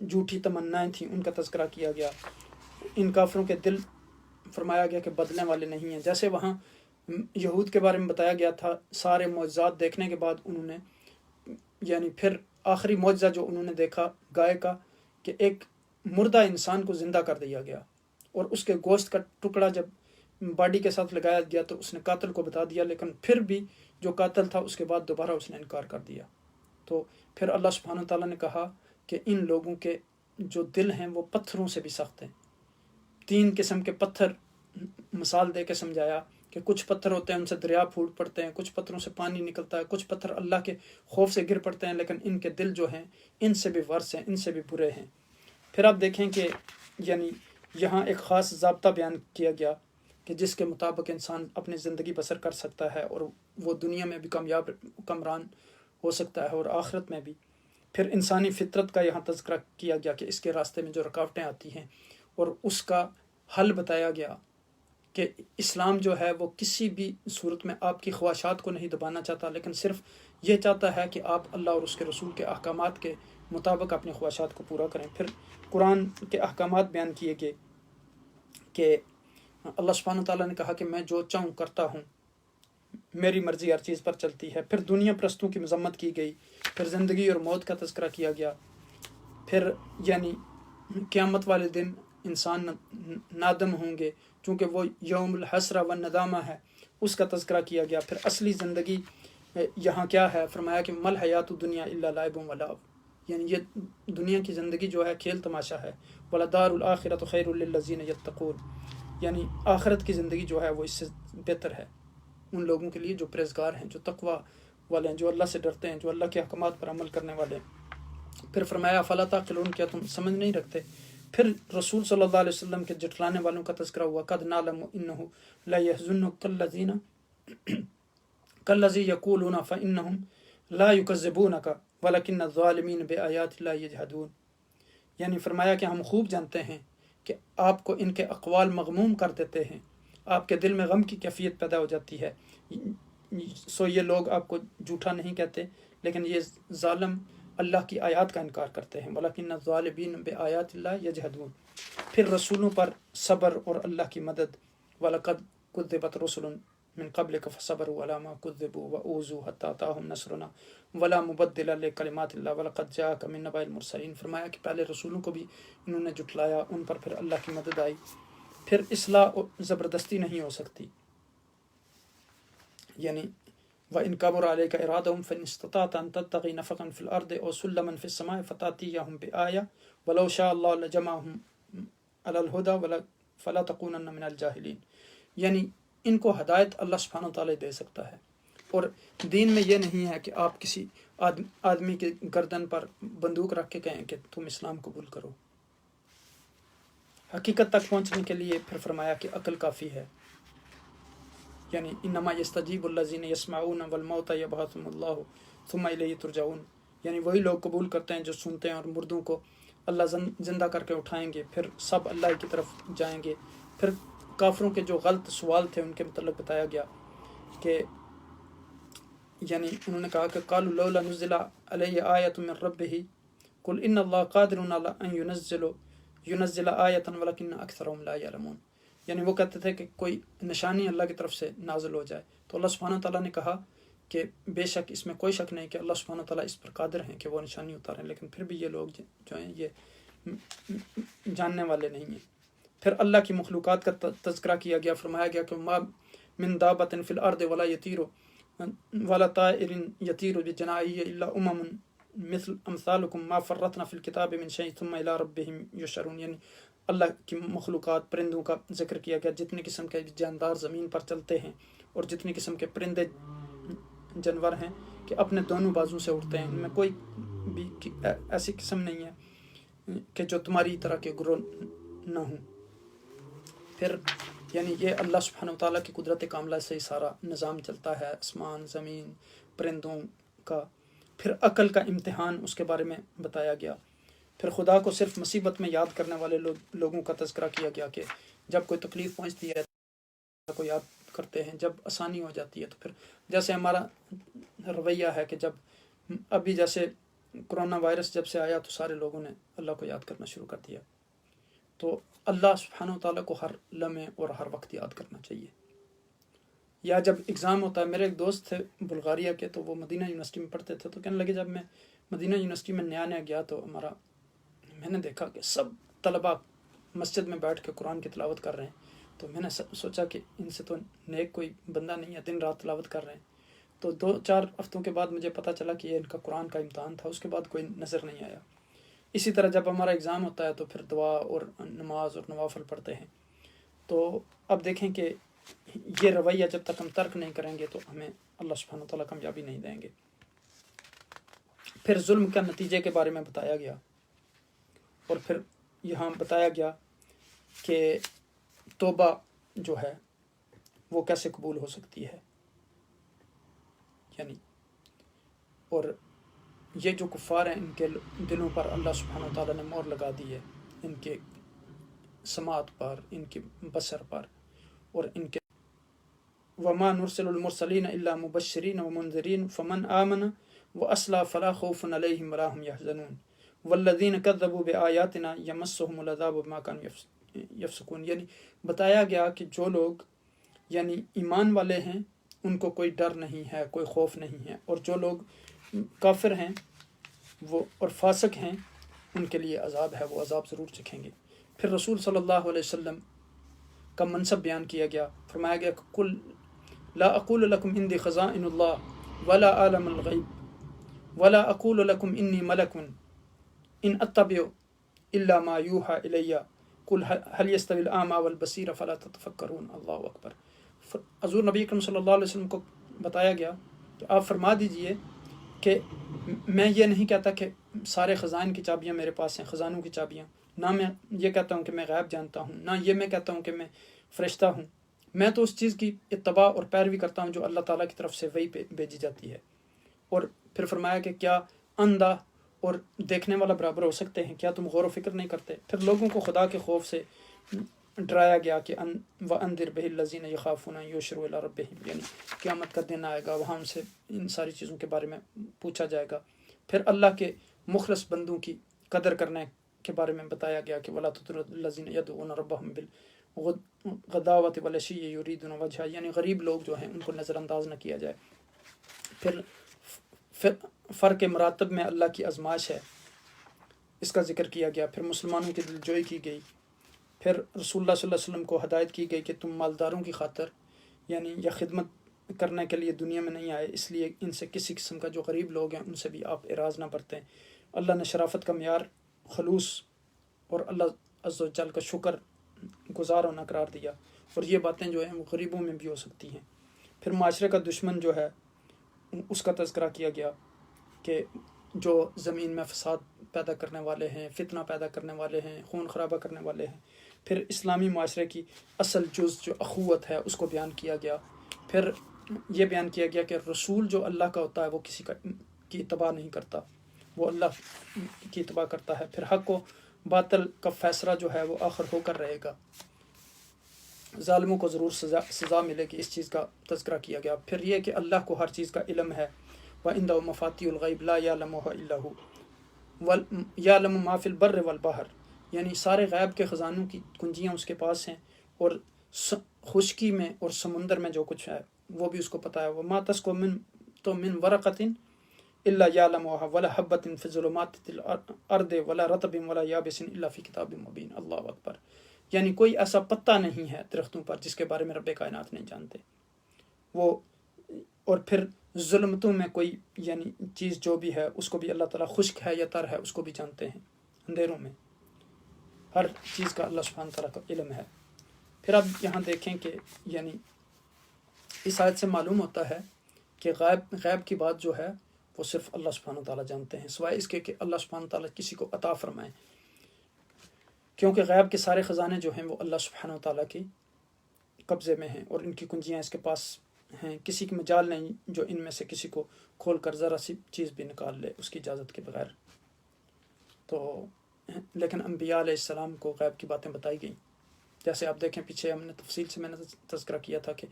جھوٹی تمنائیں تھیں ان کا تذکرہ کیا گیا، ان کافروں کے دل فرمایا گیا کہ بدلنے والے نہیں ہیں۔ جیسے وہاں یہود کے بارے میں بتایا گیا تھا، سارے معجزات دیکھنے کے بعد انہوں نے یعنی پھر آخری معجزہ جو انہوں نے دیکھا گائے کا، کہ ایک مردہ انسان کو زندہ کر دیا گیا، اور اس کے گوشت کا ٹکڑا جب باڈی کے ساتھ لگایا گیا تو اس نے قاتل کو بتا دیا، لیکن پھر بھی جو قاتل تھا اس کے بعد دوبارہ اس نے انکار کر دیا۔ تو پھر اللہ سبحانہ وتعالیٰ نے کہا کہ ان لوگوں کے جو دل ہیں وہ پتھروں سے بھی سخت ہیں۔ 3 قسم کے پتھر مثال دے کے سمجھایا کہ کچھ پتھر ہوتے ہیں ان سے دریا پھوٹ پڑتے ہیں، کچھ پتھروں سے پانی نکلتا ہے، کچھ پتھر اللہ کے خوف سے گر پڑتے ہیں، لیکن ان کے دل جو ہیں ان سے بھی ورس ہیں، ان سے بھی برے ہیں۔ پھر آپ دیکھیں کہ یعنی یہاں ایک خاص ضابطہ بیان کیا گیا کہ جس کے مطابق انسان اپنی زندگی بسر کر سکتا ہے، اور وہ دنیا میں بھی کامیاب حکمران ہو سکتا ہے اور آخرت میں بھی۔ پھر انسانی فطرت کا یہاں تذکرہ کیا گیا کہ اس کے راستے میں جو رکاوٹیں آتی ہیں اور اس کا حل بتایا گیا کہ اسلام جو ہے وہ کسی بھی صورت میں آپ کی خواہشات کو نہیں دبانا چاہتا، لیکن صرف یہ چاہتا ہے کہ آپ اللہ اور اس کے رسول کے احکامات کے مطابق اپنی خواہشات کو پورا کریں۔ پھر قرآن کے احکامات بیان کیے گئے کہ اللہ سبحانہ تعالیٰ نے کہا کہ میں جو چاہوں کرتا ہوں، میری مرضی ہر چیز پر چلتی ہے۔ پھر دنیا پرستوں کی مذمت کی گئی، پھر زندگی اور موت کا تذکرہ کیا گیا، پھر یعنی قیامت والے دن انسان نادم ہوں گے چونکہ وہ یوم الحسرہ و ندامہ ہے، اس کا تذکرہ کیا گیا۔ پھر اصلی زندگی یہاں کیا ہے، فرمایا کہ مل حیات دنیا الا لعب و لعب، یعنی یہ دنیا کی زندگی جو ہے کھیل تماشا ہے۔ ولدار الآخرۃ خیر للذین یتقون، یعنی آخرت کی زندگی جو ہے وہ اس سے بہتر ہے ان لوگوں کے لیے جو پرہیزگار ہیں، جو تقوی والے ہیں، جو اللہ سے ڈرتے ہیں، جو اللہ کے احکامات پر عمل کرنے والے ہیں۔ پھر فرمایا فلا تعقلون، کیا تم سمجھ نہیں رکھتے؟ پھر رسول صلی اللہ علیہ وسلم کے جھٹلانے والوں کا تذکرہ ہوا، قد نعلم انہ لیحزنک کالذی یقولون فانہم لا یکذبونک ولکن الظالمین بآیات اللہ یجحدون، یعنی فرمایا کہ ہم خوب جانتے ہیں کہ آپ کو ان کے اقوال مغموم کر دیتے ہیں، آپ کے دل میں غم کی کیفیت پیدا ہو جاتی ہے، سو یہ لوگ آپ کو جھوٹا نہیں کہتے، لیکن یہ ظالم اللہ کی آیات کا انکار کرتے ہیں۔ وَلَكِنَّ الظَّالِمِينَ بِآيَاتِ اللَّهِ يَجْحَدُونَ۔ پھر رسولوں پر صبر اور اللہ کی مدد، وَلَقَدْ كُذِّبَتْ رُسُلٌ مِّن قَبْلِكَ فَصَبَرُوا عَلَىٰ مَا كُذِّبُوا وَأُوذُوا حَتَّىٰ أَتَاهُمْ نَصْرُنَا وَلَا مُبَدِّلَ لِكَلِمَاتِ اللَّهِ وَلَقَدْ جَاءَكَ مِن نَّبَإِ الْمُرْسَلِينَ، فرمایا کہ پہلے رسولوں کو بھی انہوں نے جھٹلایا، ان پر پھر اللہ کی مدد آئی۔ پھر اصلاح زبردستی نہیں ہو سکتی، یعنی وَإِن كَبُرَ عَلَيْكَ إِرَادَهُمْ فَإِنِ اسْتَطَعْتَ أَن تَبْتَغِي نَفَقًا فِي الْأَرْضِ أَوْ سُلَّمًا فِي السَّمَاءِ فَتَأْتِيَهُم بِآيَةٍ وَلَوْ شَاءَ اللَّهُ لَجَمَعَهُمْ عَلَى الْهُدَىٰ فَلَا تَكُونَنَّ مِنَ الْجَاهِلِينَ، یعنی ان کو ہدایت اللہ سبحانہ وتعالیٰ دے سکتا ہے، اور دین میں یہ نہیں ہے کہ آپ کسی آدمی کے گردن پر بندوق رکھ کے کہیں کہ تم اسلام قبول کرو۔ حقیقت تک پہنچنے کے لیے پھر فرمایا کہ عقل کافی ہے، یعنی انما یستجیب الذین یسمعون والموتى یبعثهم اللہ ثم الیہ ترجعون، یعنی وہی لوگ قبول کرتے ہیں جو سنتے ہیں، اور مردوں کو اللہ زندہ کر کے اٹھائیں گے، پھر سب اللہ کی طرف جائیں گے۔ پھر کافروں کے جو غلط سوال تھے ان کے متعلق بتایا گیا کہ یعنی انہوں نے کہا کہ قالوا لولا نزل علیہ آیۃ من ربہ قل ان اللہ قادر علی ان ینزل آیۃ ولکن اکثرهم لا یعلمون، یعنی وہ کہتے تھے کہ کوئی نشانی اللہ کی طرف سے نازل ہو جائے، تو اللہ سبحانہ تعالیٰ نے کہا کہ بے شک اس میں کوئی شک نہیں کہ اللہ سبحانہ تعالیٰ اس پر قادر ہیں کہ وہ نشانی اتاریں، لیکن پھر بھی یہ لوگ جو ہیں یہ جاننے والے نہیں ہیں۔ پھر اللہ کی مخلوقات کا تذکرہ کیا گیا، فرمایا گیا کہ ما من دابۃ فی الارض ولا یطیر ولا طائر یطیر بجناحیہ الا مثل امثالکم ما فرطنا فی الکتاب من شیء ثم الی ربہم یحشرون، یعنی اللہ کی مخلوقات پرندوں کا ذکر کیا گیا، جتنے قسم کے جاندار زمین پر چلتے ہیں اور جتنے قسم کے پرندے جانور ہیں کہ اپنے دونوں بازو سے اڑتے ہیں، ان میں کوئی بھی ایسی قسم نہیں ہے کہ جو تمہاری طرح کے گروہ نہ ہوں۔ پھر یعنی یہ اللہ سبحانہ وتعالیٰ کی قدرت کاملہ سے ہی سارا نظام چلتا ہے، آسمان، زمین، پرندوں کا۔ پھر عقل کا امتحان اس کے بارے میں بتایا گیا۔ پھر خدا کو صرف مصیبت میں یاد کرنے والے لوگوں کا تذکرہ کیا گیا کہ جب کوئی تکلیف پہنچتی ہے کو یاد کرتے ہیں، جب آسانی ہو جاتی ہے تو پھر جیسے ہمارا رویہ ہے کہ جب ابھی جیسے کرونا وائرس جب سے آیا تو سارے لوگوں نے اللہ کو یاد کرنا شروع کر دیا۔ تو اللہ سبحانہ وتعالیٰ کو ہر لمحے اور ہر وقت یاد کرنا چاہیے۔ یا جب اگزام ہوتا ہے، میرے ایک دوست تھے بلغاریہ کے، تو وہ مدینہ یونیورسٹی میں پڑھتے تھے، تو کہنے لگے جب میں مدینہ یونیورسٹی میں نیا گیا تو میں نے دیکھا کہ سب طلباء مسجد میں بیٹھ کے قرآن کی تلاوت کر رہے ہیں، تو میں نے سوچا کہ ان سے تو نیک کوئی بندہ نہیں ہے، دن رات تلاوت کر رہے ہیں۔ تو 2-4 ہفتوں کے بعد مجھے پتہ چلا کہ یہ ان کا قرآن کا امتحان تھا، اس کے بعد کوئی نظر نہیں آیا۔ اسی طرح جب ہمارا اگزام ہوتا ہے تو پھر دعا اور نماز اور نوافل پڑھتے ہیں۔ تو اب دیکھیں کہ یہ رویہ جب تک ہم ترک نہیں کریں گے تو ہمیں اللہ سبحانہ وتعالیٰ کامیابی نہیں دیں گے۔ پھر ظلم کا نتیجے کے بارے میں بتایا گیا، اور پھر یہاں بتایا گیا کہ توبہ جو ہے وہ کیسے قبول ہو سکتی ہے، یعنی اور یہ جو کفار ہیں ان کے دلوں پر اللہ سبحانہ وتعالیٰ نے مہر لگا دی ہے، ان کے سماعت پر، ان کے بصر پر، اور ان کے وما نرسل المرسلین الا مبشرین ومنذرین فمن آمن واصلح فلا خوف علیہم ولا هم يحزنون والذین کذبوا بآیاتنا یمسهم العذاب بما كانوا یفسقون، یعنی بتایا گیا کہ جو لوگ یعنی ایمان والے ہیں ان کو کوئی ڈر نہیں ہے، کوئی خوف نہیں ہے، اور جو لوگ کافر ہیں وہ اور فاسق ہیں ان کے لیے عذاب ہے، وہ عذاب ضرور چکھیں گے۔ پھر رسول صلی اللہ علیہ وسلم کا منصب بیان کیا گیا، فرمایا گیا کہ قل لا اقول لکم عندی خزائن اللہ ولا اعلم الغیب ولا اقول لکم انی ملک ان اتبع الا ما یوحى الی قل هل يستوي الاعمى والبصیر فلا تتفکرون۔ اللہ اکبر۔ حضور نبی اکرم صلی اللہ علیہ وسلم کو بتایا گیا کہ آپ فرما دیجئے کہ میں یہ نہیں کہتا کہ سارے خزائن کی چابیاں میرے پاس ہیں، خزانوں کی چابیاں، نہ میں یہ کہتا ہوں کہ میں غیب جانتا ہوں، نہ یہ میں کہتا ہوں کہ میں فرشتہ ہوں۔ میں تو اس چیز کی اتباع اور پیروی کرتا ہوں جو اللہ تعالیٰ کی طرف سے وحی بھیجی جاتی ہے۔ اور پھر فرمایا کہ کیا اندھا اور دیکھنے والا برابر ہو سکتے ہیں؟ کیا تم غور و فکر نہیں کرتے؟ پھر لوگوں کو خدا کے خوف سے ڈرایا گیا کہ وَأَنذِرْ بِهِ الَّذِينَ يَخَافُونَ أَن يُحْشَرُوا إِلَىٰ رَبِّهِمْ، یعنی قیامت کا دن آئے گا، وہاں ہم سے ان ساری چیزوں کے بارے میں پوچھا جائے گا۔ پھر اللہ کے مخلص بندوں کی قدر کرنے کے بارے میں بتایا گیا کہ وَلَا تُطِرُ الَّذِينَ يَدْعُونَ رَبَّهُمْ بِالْغَدَاوَةِ وَالْعَشِيِّ يُرِيدُونَ وَجْهَهُ، یعنی غریب لوگ جو ہیں ان کو نظر انداز نہ کیا جائے۔ پھر فرق مراتب میں اللہ کی آزمائش ہے، اس کا ذکر کیا گیا۔ پھر مسلمانوں کی دلجوئی کی گئی۔ پھر رسول اللہ صلی اللہ علیہ وسلم کو ہدایت کی گئی کہ تم مالداروں کی خاطر یعنی یا خدمت کرنے کے لیے دنیا میں نہیں آئے، اس لیے ان سے کسی قسم کا جو غریب لوگ ہیں ان سے بھی آپ اعراض نہ برتیں۔ اللہ نے شرافت کا معیار خلوص اور اللہ عز و جل کا شکر گزار ہونا قرار دیا، اور یہ باتیں جو ہیں وہ غریبوں میں بھی ہو سکتی ہیں۔ پھر معاشرے کا دشمن جو ہے اس کا تذکرہ کیا گیا کہ جو زمین میں فساد پیدا کرنے والے ہیں، فتنہ پیدا کرنے والے ہیں، خون خرابہ کرنے والے ہیں۔ پھر اسلامی معاشرے کی اصل جز جو اخوت ہے اس کو بیان کیا گیا۔ پھر یہ بیان کیا گیا کہ رسول جو اللہ کا ہوتا ہے وہ کسی کی اتباع نہیں کرتا، وہ اللہ کی اتباع کرتا ہے۔ پھر حق و باطل کا فیصلہ جو ہے وہ آخر ہو کر رہے گا، ظالموں کو ضرور سزا ملے گی، اس چیز کا تذکرہ کیا گیا۔ پھر یہ کہ اللہ کو ہر چیز کا علم ہے، وَعِندَهُ مَفَاتِيحُ الْغَيْبِ لَا يَعْلَمُهَا إِلَّا هُوَ يَعْلَمُ مَا فِي الْبَرِّ وَالْبَحْرِ، یعنی سارے غیب کے خزانوں کی کنجیاں اس کے پاس ہیں، اور خشکی میں اور سمندر میں جو کچھ ہے وہ بھی اس کو پتہ ہے۔ وَمَا تَسْقُطُ مِنْ وَرَقَةٍ إِلَّا يَعْلَمُهَا وَلَا حَبَّةٍ فِي ظُلُمَاتِ الْأَرْضِ وَلَا رَطْبٍ وَلَا يَابِسٍ إِلَّا فِي كِتَابٍ مُبِينٍ۔ اللہ اکبر۔ یعنی کوئی ایسا پتا نہیں ہے درختوں پر جس کے بارے میں رب کائنات نہیں جانتے۔ وہ اور پھر ظلمتوں میں کوئی یعنی چیز جو بھی ہے اس کو بھی اللہ تعالیٰ خشک ہے یا تر ہے اس کو بھی جانتے ہیں، اندھیروں میں ہر چیز کا اللہ سبحانہ تعالیٰ کا علم ہے۔ پھر اب یہاں دیکھیں کہ یعنی اس آیت سے معلوم ہوتا ہے کہ غیب کی بات جو ہے وہ صرف اللہ سبحانہ تعالیٰ جانتے ہیں، سوائے اس کے کہ اللہ سبحانہ تعالیٰ کسی کو عطا فرمائے، کیونکہ غیب کے سارے خزانے جو ہیں وہ اللہ سبحانہ تعالیٰ کی قبضے میں ہیں اور ان کی کنجیاں اس کے پاس ہیں، کسی کی مجال نہیں جو ان میں سے کسی کو کھول کر ذرا سی چیز بھی نکال لے اس کی اجازت کے بغیر۔ تو لیکن انبیاء علیہ السلام کو غیب کی باتیں بتائی گئیں، جیسے آپ دیکھیں پیچھے ہم نے تفصیل سے میں نے تذکرہ کیا تھا کہ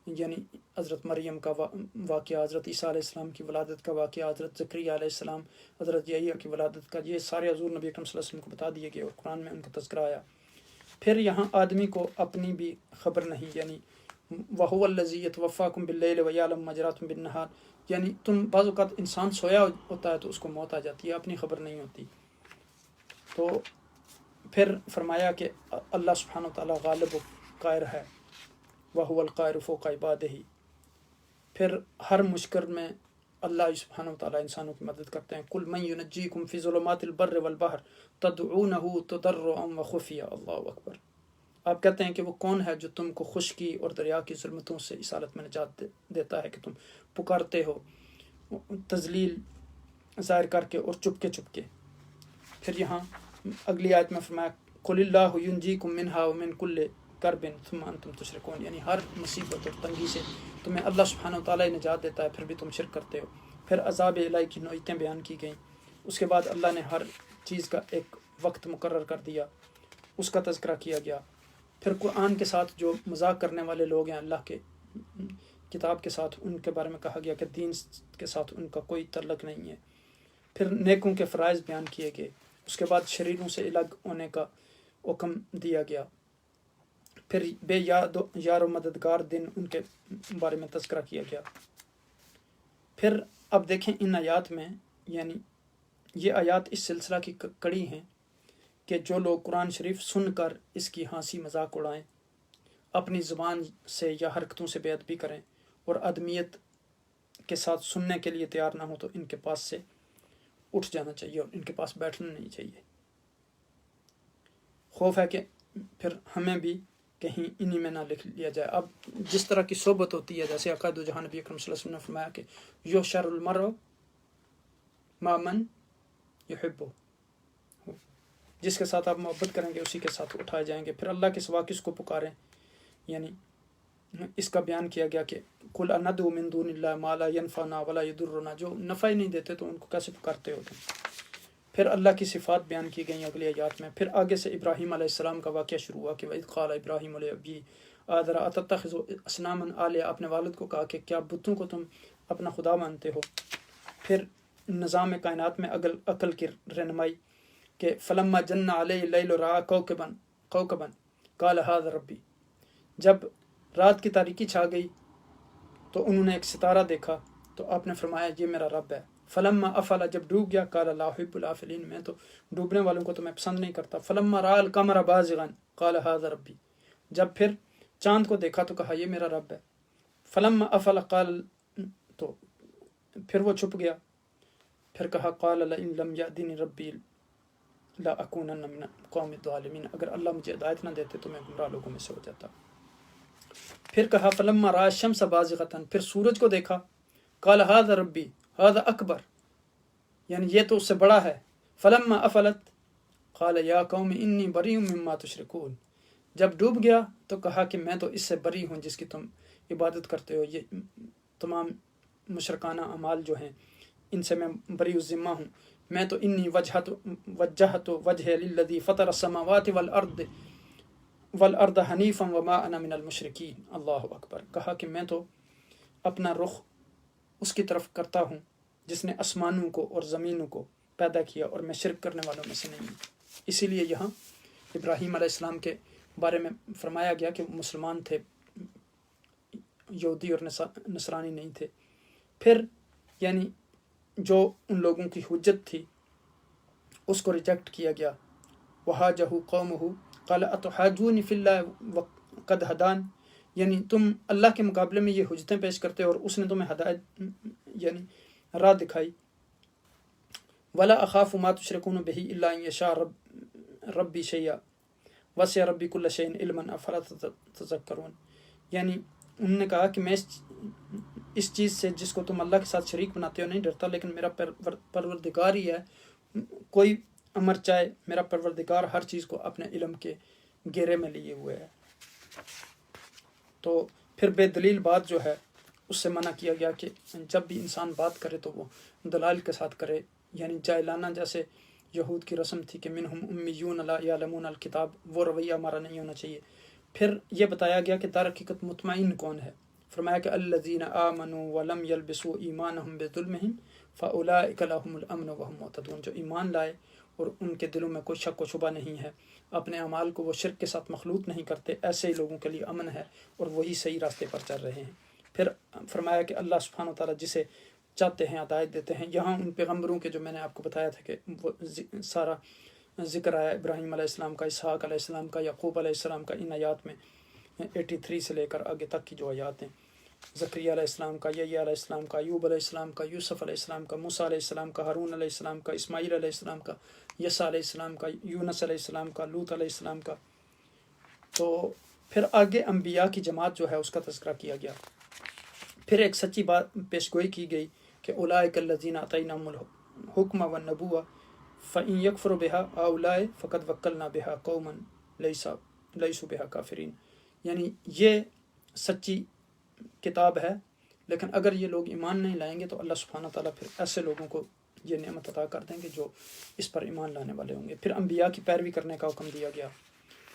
یعنی حضرت مریم کا واقعہ، حضرت عیسیٰ علیہ السلام کی ولادت کا واقعہ، حضرت زکریا علیہ السلام، حضرت یحییٰ کی ولادت کا، یہ سارے حضور نبی اکرم صلی اللہ علیہ وسلم کو بتا دیے گئے اور قرآن میں ان کا تذکرہ آیا۔ پھر یہاں آدمی کو اپنی بھی خبر نہیں، یعنی وَهُوَ الَّذِي يَتَوَفَّاكُمْ بِاللَّيْلِ وَيَعْلَمُ مَا جَرَحْتُم بِالنَّهَارِ، یعنی تم بعض اوقات انسان سویا ہوتا ہے تو اس کو موت آ جاتی ہے، اپنی خبر نہیں ہوتی۔ تو پھر فرمایا کہ اللہ سبحانہ وتعالیٰ غالب و قاہر ہے، وَهُوَ الْقَاهِرُ فَوْقَ عِبَادِهِ۔ پھر ہر مشکل میں اللہ سبحانہ وتعالیٰ انسانوں کی مدد کرتے ہیں۔ قُلْ مَن يُنَجِّيكُم فِي ظُلُمَاتِ الْبَرِّ وَالْبَحْرِ تَدْعُونَهُ تَضَرُّعًا وَخُفْيًا، اللہ اکبر۔ آپ کہتے ہیں کہ وہ کون ہے جو تم کو خشکی اور دریا کی ظلمتوں سے اس حالت میں نجات دیتا ہے کہ تم پکارتے ہو تذلیل ظاہر کر کے اور چپ کے۔ پھر یہاں اگلی آیت میں فرمایا قُلِ اللَّهُ يُنْجِيكُم مِّنْهَا وَمِن كُلِّ كَرْبٍ ثُمَّ أَنْتُمْ تُشْرِكُونَ، یعنی ہر مصیبت اور تنگی سے تمہیں اللہ سبحانہ وتعالیٰ نجات دیتا ہے، پھر بھی تم شرک کرتے ہو۔ پھر عذاب الہی کی نوعیتیں بیان کی گئیں، اس کے بعد اللہ نے ہر چیز کا ایک وقت مقرر کر دیا، اس کا تذکرہ کیا گیا۔ پھر قرآن کے ساتھ جو مذاق کرنے والے لوگ ہیں اللہ کے کتاب کے ساتھ، ان کے بارے میں کہا گیا کہ دین کے ساتھ ان کا کوئی تعلق نہیں ہے۔ پھر نیکوں کے فرائض بیان کیے گئے، اس کے بعد شریروں سے الگ ہونے کا حکم دیا گیا۔ پھر بے یار و مددگار دن ان کے بارے میں تذکرہ کیا گیا۔ پھر اب دیکھیں ان آیات میں، یعنی یہ آیات اس سلسلہ کی کڑی ہیں کہ جو لوگ قرآن شریف سن کر اس کی ہنسی مذاق اڑائیں، اپنی زبان سے یا حرکتوں سے بے ادبی کریں اور آدمیت کے ساتھ سننے کے لیے تیار نہ ہو، تو ان کے پاس سے اٹھ جانا چاہیے اور ان کے پاس بیٹھنا نہیں چاہیے۔ خوف ہے کہ پھر ہمیں بھی کہیں انہی میں نہ لکھ لیا جائے۔ اب جس طرح کی صحبت ہوتی ہے، جیسے عقائد و جہاں نبی اکرم صلی اللہ علیہ وسلم نے فرمایا کہ یحشر المرء مع من یحبہ، جس کے ساتھ آپ محبت کریں گے اسی کے ساتھ اٹھائے جائیں گے۔ پھر اللہ کے سوا کس کو پکاریں، یعنی اس کا بیان کیا گیا کہ قُلْ أَنَدْعُو مِن دُونِ اللَّهِ مَا لَا يَنفَعُنَا وَلَا يَضُرُّنَا، جو نفع ہی نہیں دیتے تو ان کو کیسے پکارتے ہو تم۔ پھر اللہ کی صفات بیان کی گئیں اگلی آیات میں۔ پھر آگے سے ابراہیم علیہ السلام کا واقعہ شروع ہوا کہ وَإِذْ قَالَ إِبْرَاهِيمُ لِأَبِيهِ آزَرَ أَتَتَّخِذُ أَصْنَامًا آلِهَةً، اپنے والد کو کہا کہ کیا بتوں کو تم اپنا خدا مانتے ہو۔ پھر نظام کائنات میں عقل کی رہنمائی کہ فلما جن علیہ اللیل رأى کوكبا قال هذا ربی، جب رات کی تاریکی چھا گئی تو انہوں نے ایک ستارہ دیکھا تو آپ نے فرمایا یہ میرا رب ہے۔ فلما افل، جب ڈوب گیا قال لا احب الافلین، میں تو ڈوبنے والوں کو تو میں پسند نہیں کرتا۔ فلما رأى القمر بازغا قال هذا ربی، جب پھر چاند کو دیکھا تو کہا یہ میرا رب ہے۔ فلما افل قال، تو پھر وہ چھپ گیا، پھر کہا قال لئن لم یأذن ربی لأکونن من القوم الظالمین، اگر اللہ مجھے ہدایت نہ دیتے تو میں گمراہ لوگوں میں سے ہو جاتا۔ پھر کہا فلما رأى الشمس بازغة، پھر سورج کو دیکھا قال هذا ربی هذا اکبر، یعنی یہ تو اس سے بڑا ہے۔ فلما افلت قال یا قوم انی بریء مما تشرکون، جب ڈوب گیا تو کہا کہ میں تو اس سے بری ہوں جس کی تم عبادت کرتے ہو، یہ تمام مشرکانہ اعمال جو ہیں ان سے میں بری الذمہ ہوں۔ میں تو انی وجہت وجہ للذی فطر السماوات والارض حنیفا وما انا من المشرکین، اللہ اکبر۔ کہا کہ میں تو اپنا رخ اس کی طرف کرتا ہوں جس نے آسمانوں کو اور زمینوں کو پیدا کیا اور میں شرک کرنے والوں میں سے نہیں ہوں۔ اسی لیے یہاں ابراہیم علیہ السلام کے بارے میں فرمایا گیا کہ وہ مسلمان تھے، یہودی اور نصرانی نہیں تھے۔ پھر یعنی جو ان لوگوں کی حجت تھی اس کو ریجیکٹ کیا گیا۔ وحاجہ قومہ قال اتحاجونی فی اللہ وقد ہدان، یعنی تم اللہ کے مقابلے میں یہ حجتیں پیش کرتے ہو اور اس نے تمہیں ہدایت یعنی راہ دکھائی. ولا اخاف ما تشركون به الا ان يشاء ربی شیئا وسع ربی کل شیء علما افلا تذکرون. یعنی انہوں نے کہا کہ میں اس چیز سے جس کو تم اللہ کے ساتھ شریک بناتے ہو نہیں ڈرتا، لیکن میرا پروردگار ہی ہے، کوئی امر چاہے، میرا پروردگار ہر چیز کو اپنے علم کے گھیرے میں لیے ہوئے ہے. تو پھر بے دلیل بات جو ہے اس سے منع کیا گیا کہ جب بھی انسان بات کرے تو وہ دلائل کے ساتھ کرے، یعنی جاہلانہ جیسے یہود کی رسم تھی کہ منہم امیون لا یعلمون الکتاب، وہ رویہ ہمارا نہیں ہونا چاہیے. پھر یہ بتایا گیا کہ در حقیقت مطمئن کون ہے. فرمایا کہ الذین آمنوا ولم یلبسوا ایمانہم بظلم فاولئک لهم الامن وهم مہتدون. جو ایمان لائے اور ان کے دلوں میں کوئی شک و شبہ نہیں ہے، اپنے اعمال کو وہ شرک کے ساتھ مخلوط نہیں کرتے، ایسے ہی لوگوں کے لیے امن ہے اور وہی صحیح راستے پر چل رہے ہیں. پھر فرمایا کہ اللہ سبحانہ و تعالیٰ جسے چاہتے ہیں ہدایت دیتے ہیں. یہاں ان پیغمبروں کے جو میں نے آپ کو بتایا تھا کہ وہ سارا ذکر آیا ابراہیم علیہ السلام کا، اسحاق علیہ السلام کا، یعقوب علیہ السلام کا، ان آیات میں 83 سے لے کر آگے تک کی جو آیات ہیں، زکریا علیہ السلام کا، یحییٰ علیہ السلام کا، ایوب علیہ السلام کا، یوسف علیہ السلام کا، موسیٰ علیہ السلام کا، ہارون علیہ السلام کا، اسماعیل علیہ السلام کا، یسع علیہ السلام کا، یونس علیہ السلام کا، لوط علیہ السلام کا. تو پھر آگے انبیاء کی جماعت جو ہے اس کا تذکرہ کیا گیا. پھر ایک سچی بات پیشگوئی کی گئی کہ اولئک الذین آتیناہم الحکم والنبوۃ فإن یکفروا بها ہؤلاء فقد وکلنا بها قوما لیسوا بها کافرین. یعنی یہ سچی کتاب ہے، لیکن اگر یہ لوگ ایمان نہیں لائیں گے تو اللہ سبحانہ تعالیٰ پھر ایسے لوگوں کو یہ نعمت عطا کر دیں گے جو اس پر ایمان لانے والے ہوں گے. پھر انبیاء کی پیروی کرنے کا حکم دیا گیا.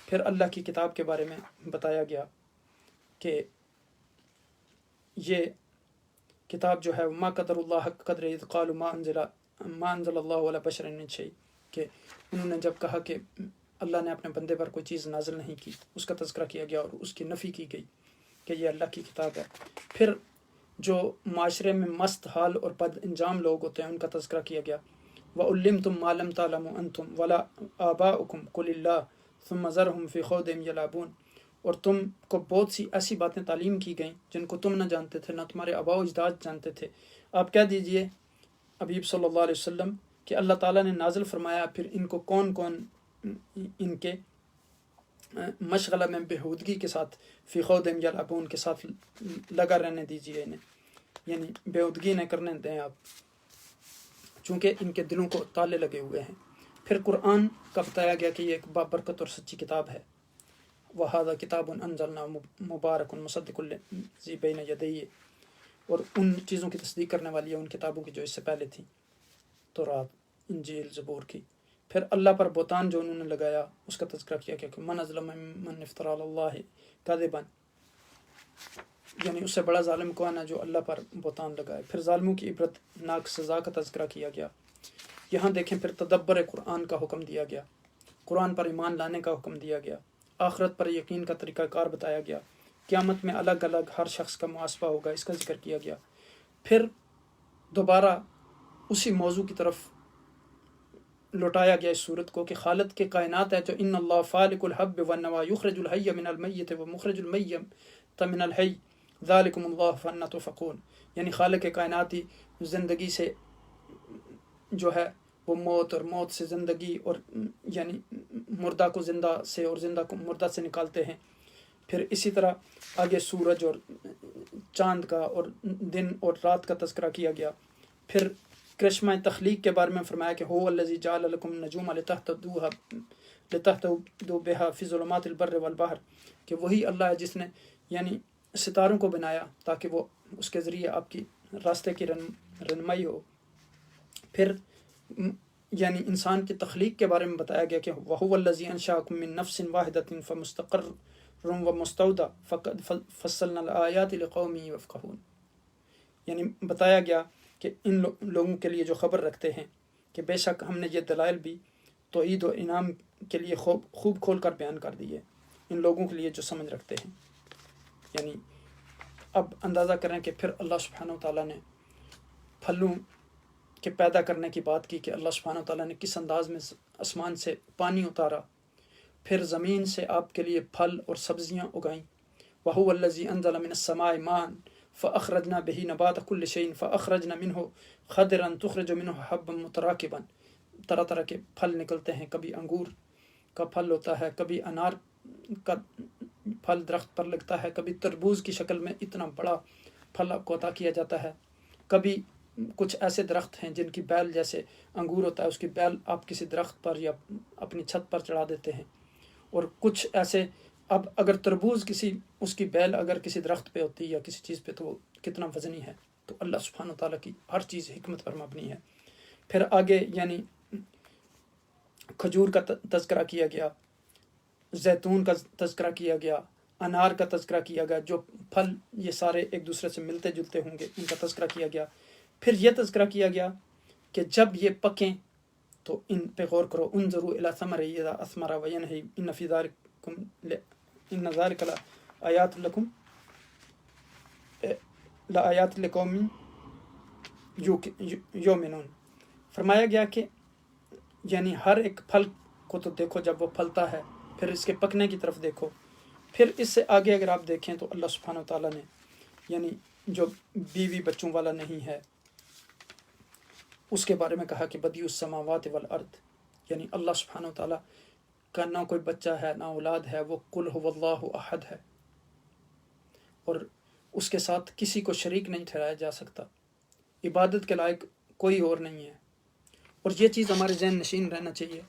پھر اللہ کی کتاب کے بارے میں بتایا گیا کہ یہ کتاب جو ہے ما قدر اللہ حق قدر اذ قالوا ما انزل اللہ علی بشر من شیء، کہ انہوں نے جب کہا کہ اللہ نے اپنے بندے پر کوئی چیز نازل نہیں کی، اس کا تذکرہ کیا گیا اور اس کی نفی کی گئی کہ یہ اللہ کی کتاب ہے. پھر جو معاشرے میں مست حال اور بد انجام لوگ ہوتے ہیں ان کا تذکرہ کیا گیا. وَعُلِّمْتُم مَا لَمْ تَعْلَمُوا أَنْتُمْ وَلَا آبَاؤُكُمْ قُلِ اللَّهُ ثُمَّ ذَرْهُمْ فِي خَوْضِهِمْ يَلْعَبُونَ. اور تم کو بہت سی ایسی باتیں تعلیم کی گئیں جن کو تم نہ جانتے تھے، نہ تمہارے آباء و اجداد جانتے تھے. آپ کہہ دیجئے حبیب صلی اللہ علیہ وسلم کہ اللہ تعالیٰ نے نازل فرمایا، پھر ان کو کون کون ان کے مشغلہ میں بےہودگی کے ساتھ فی خودہم یلعبون کے ساتھ لگا رہنے دیجئے انہیں، یعنی بےہودگی نہ کرنے دیں آپ، چونکہ ان کے دلوں کو تالے لگے ہوئے ہیں. پھر قرآن کا بتایا گیا کہ یہ ایک بابرکت اور سچی کتاب ہے. وَهَذَا كِتَابٌ أَنزَلْنَاهُ مُبَارَكٌ مُصَدِّقٌ لِّمَا بَيْنَ يَدَيْهِ، اور ان چیزوں کی تصدیق کرنے والی ہے ان کتابوں کی جو اس سے پہلے تھیں، تورات، انجیل، زبور کی. پھر اللہ پر بہتان جو انہوں نے لگایا اس کا تذکرہ کیا کہ من اظلم ممن افترى علی اللہ کذبا، یعنی اس سے بڑا ظالم کون ہے جو اللہ پر بہتان لگائے. پھر ظالموں کی عبرت ناک سزا کا تذکرہ کیا گیا. یہاں دیکھیں پھر تدبر قرآن کا حکم دیا گیا، قرآن پر ایمان لانے کا حکم دیا گیا، آخرت پر یقین کا طریقہ کار بتایا گیا، قیامت میں الگ الگ ہر شخص کا محاسبہ ہوگا اس کا ذکر کیا گیا. پھر دوبارہ اسی موضوع کی طرف لوٹایا گیا اس صورت کو کہ خالق کے کائنات ہے جو ان اللہ فالق الحب والنوى یخرج الحی من المیت ومخرج المیت من الحی ذالکم اللہ فانا تؤفکون. یعنی خالق کائنات ہی زندگی سے جو ہے وہ موت، اور موت سے زندگی، اور یعنی مردہ کو زندہ سے اور زندہ کو مردہ سے نکالتے ہیں. پھر اسی طرح آگے سورج اور چاند کا اور دن اور رات کا تذکرہ کیا گیا. پھر کرشمہ تخلیق کے بارے میں فرمایا کہ هو الذی جعل لکم النجوم لتهتدوا بها فی ظلمات البر والبحر، کہ وہی اللہ ہے جس نے یعنی ستاروں کو بنایا تاکہ وہ اس کے ذریعے آپ کی راستے کی رہنمائی ہو. پھر یعنی انسان کی تخلیق کے بارے میں بتایا گیا کہ وَهُوَ الَّذِي أَنشَأَكُم مِّن نَّفْسٍ وَاحِدَةٍ فَمُسْتَقَرٌّ وَمُسْتَوْدَىٰ فَقَدْ فَصَّلْنَا الْآيَاتِ لِقَوْمٍ يَفْقَهُونَ. یعنی بتایا گیا کہ ان لوگوں کے لیے جو خبر رکھتے ہیں کہ بے شک ہم نے یہ دلائل بھی توحید و انعام کے لیے خوب کھول کر بیان کر دیے ان لوگوں کے لیے جو سمجھ رکھتے ہیں. یعنی اب اندازہ کریں کہ پھر اللہ سبحانہ وتعالیٰ نے پھلوں کے پیدا کرنے کی بات کی کہ اللہ سبحانہ وتعالیٰ نے کس انداز میں آسمان سے پانی اتارا، پھر زمین سے آپ کے لیے پھل اور سبزیاں اگائیں، وَهُوَ الَّذِي أَنزَلَ مِنَ السَّمَاءِ مَاءً فَأَخْرَجْنَا بِهِ نَبَاتَ كُلِّ شَيْءٍ فَأَخْرَجْنَا مِنْهُ خَضِرًا تُخْرِجُ مِنْهُ حَبًّا مُتَرَاكِبًا، طرح طرح کے پھل نکلتے ہیں، کبھی انگور کا پھل ہوتا ہے، کبھی انار کا پھل درخت پر لگتا ہے، کبھی تربوز کی شکل میں اتنا بڑا پھل آپ کو عطا کیا جاتا ہے، کبھی کچھ ایسے درخت ہیں جن کی بیل جیسے انگور ہوتا ہے اس کی بیل آپ کسی درخت پر یا اپنی چھت پر چڑھا دیتے ہیں، اور کچھ ایسے اب اگر تربوز اس کی بیل اگر کسی درخت پہ ہوتی یا کسی چیز پہ تو وہ کتنا وزنی ہے۔ تو اللہ سبحانہ تعالیٰ کی ہر چیز حکمت پر مبنی ہے۔ پھر آگے یعنی کھجور کا تذکرہ کیا گیا، زیتون کا تذکرہ کیا گیا، انار کا تذکرہ کیا گیا، جو پھل یہ سارے ایک دوسرے سے ملتے جلتے ہوں گے ان کا تذکرہ کیا گیا۔ پھر یہ تذکرہ کیا گیا کہ جب یہ پکیں تو ان پہ غور کرو، انظروا الی ثمرہ اذا اثمر وینہی ان فی ذلک لآیات لکم لآیات لقوم یؤمنون۔ فرمایا گیا کہ یعنی ہر ایک پھل کو تو دیکھو جب وہ پھلتا ہے، پھر اس کے پکنے کی طرف دیکھو، پھر اس سے آگے اگر آپ دیکھیں تو اللہ سبحانہ تعالیٰ نے یعنی جو بیوی بچوں والا نہیں ہے اس کے بارے میں کہا کہ بدیع السماوات والارض، یعنی اللہ سبحانہ تعالیٰ کا نہ کوئی بچہ ہے نہ اولاد ہے، وہ قل هو اللہ احد ہے، اور اس کے ساتھ کسی کو شریک نہیں ٹھہرایا جا سکتا، عبادت کے لائق کوئی اور نہیں ہے۔ اور یہ چیز ہمارے ذہن نشین رہنا چاہیے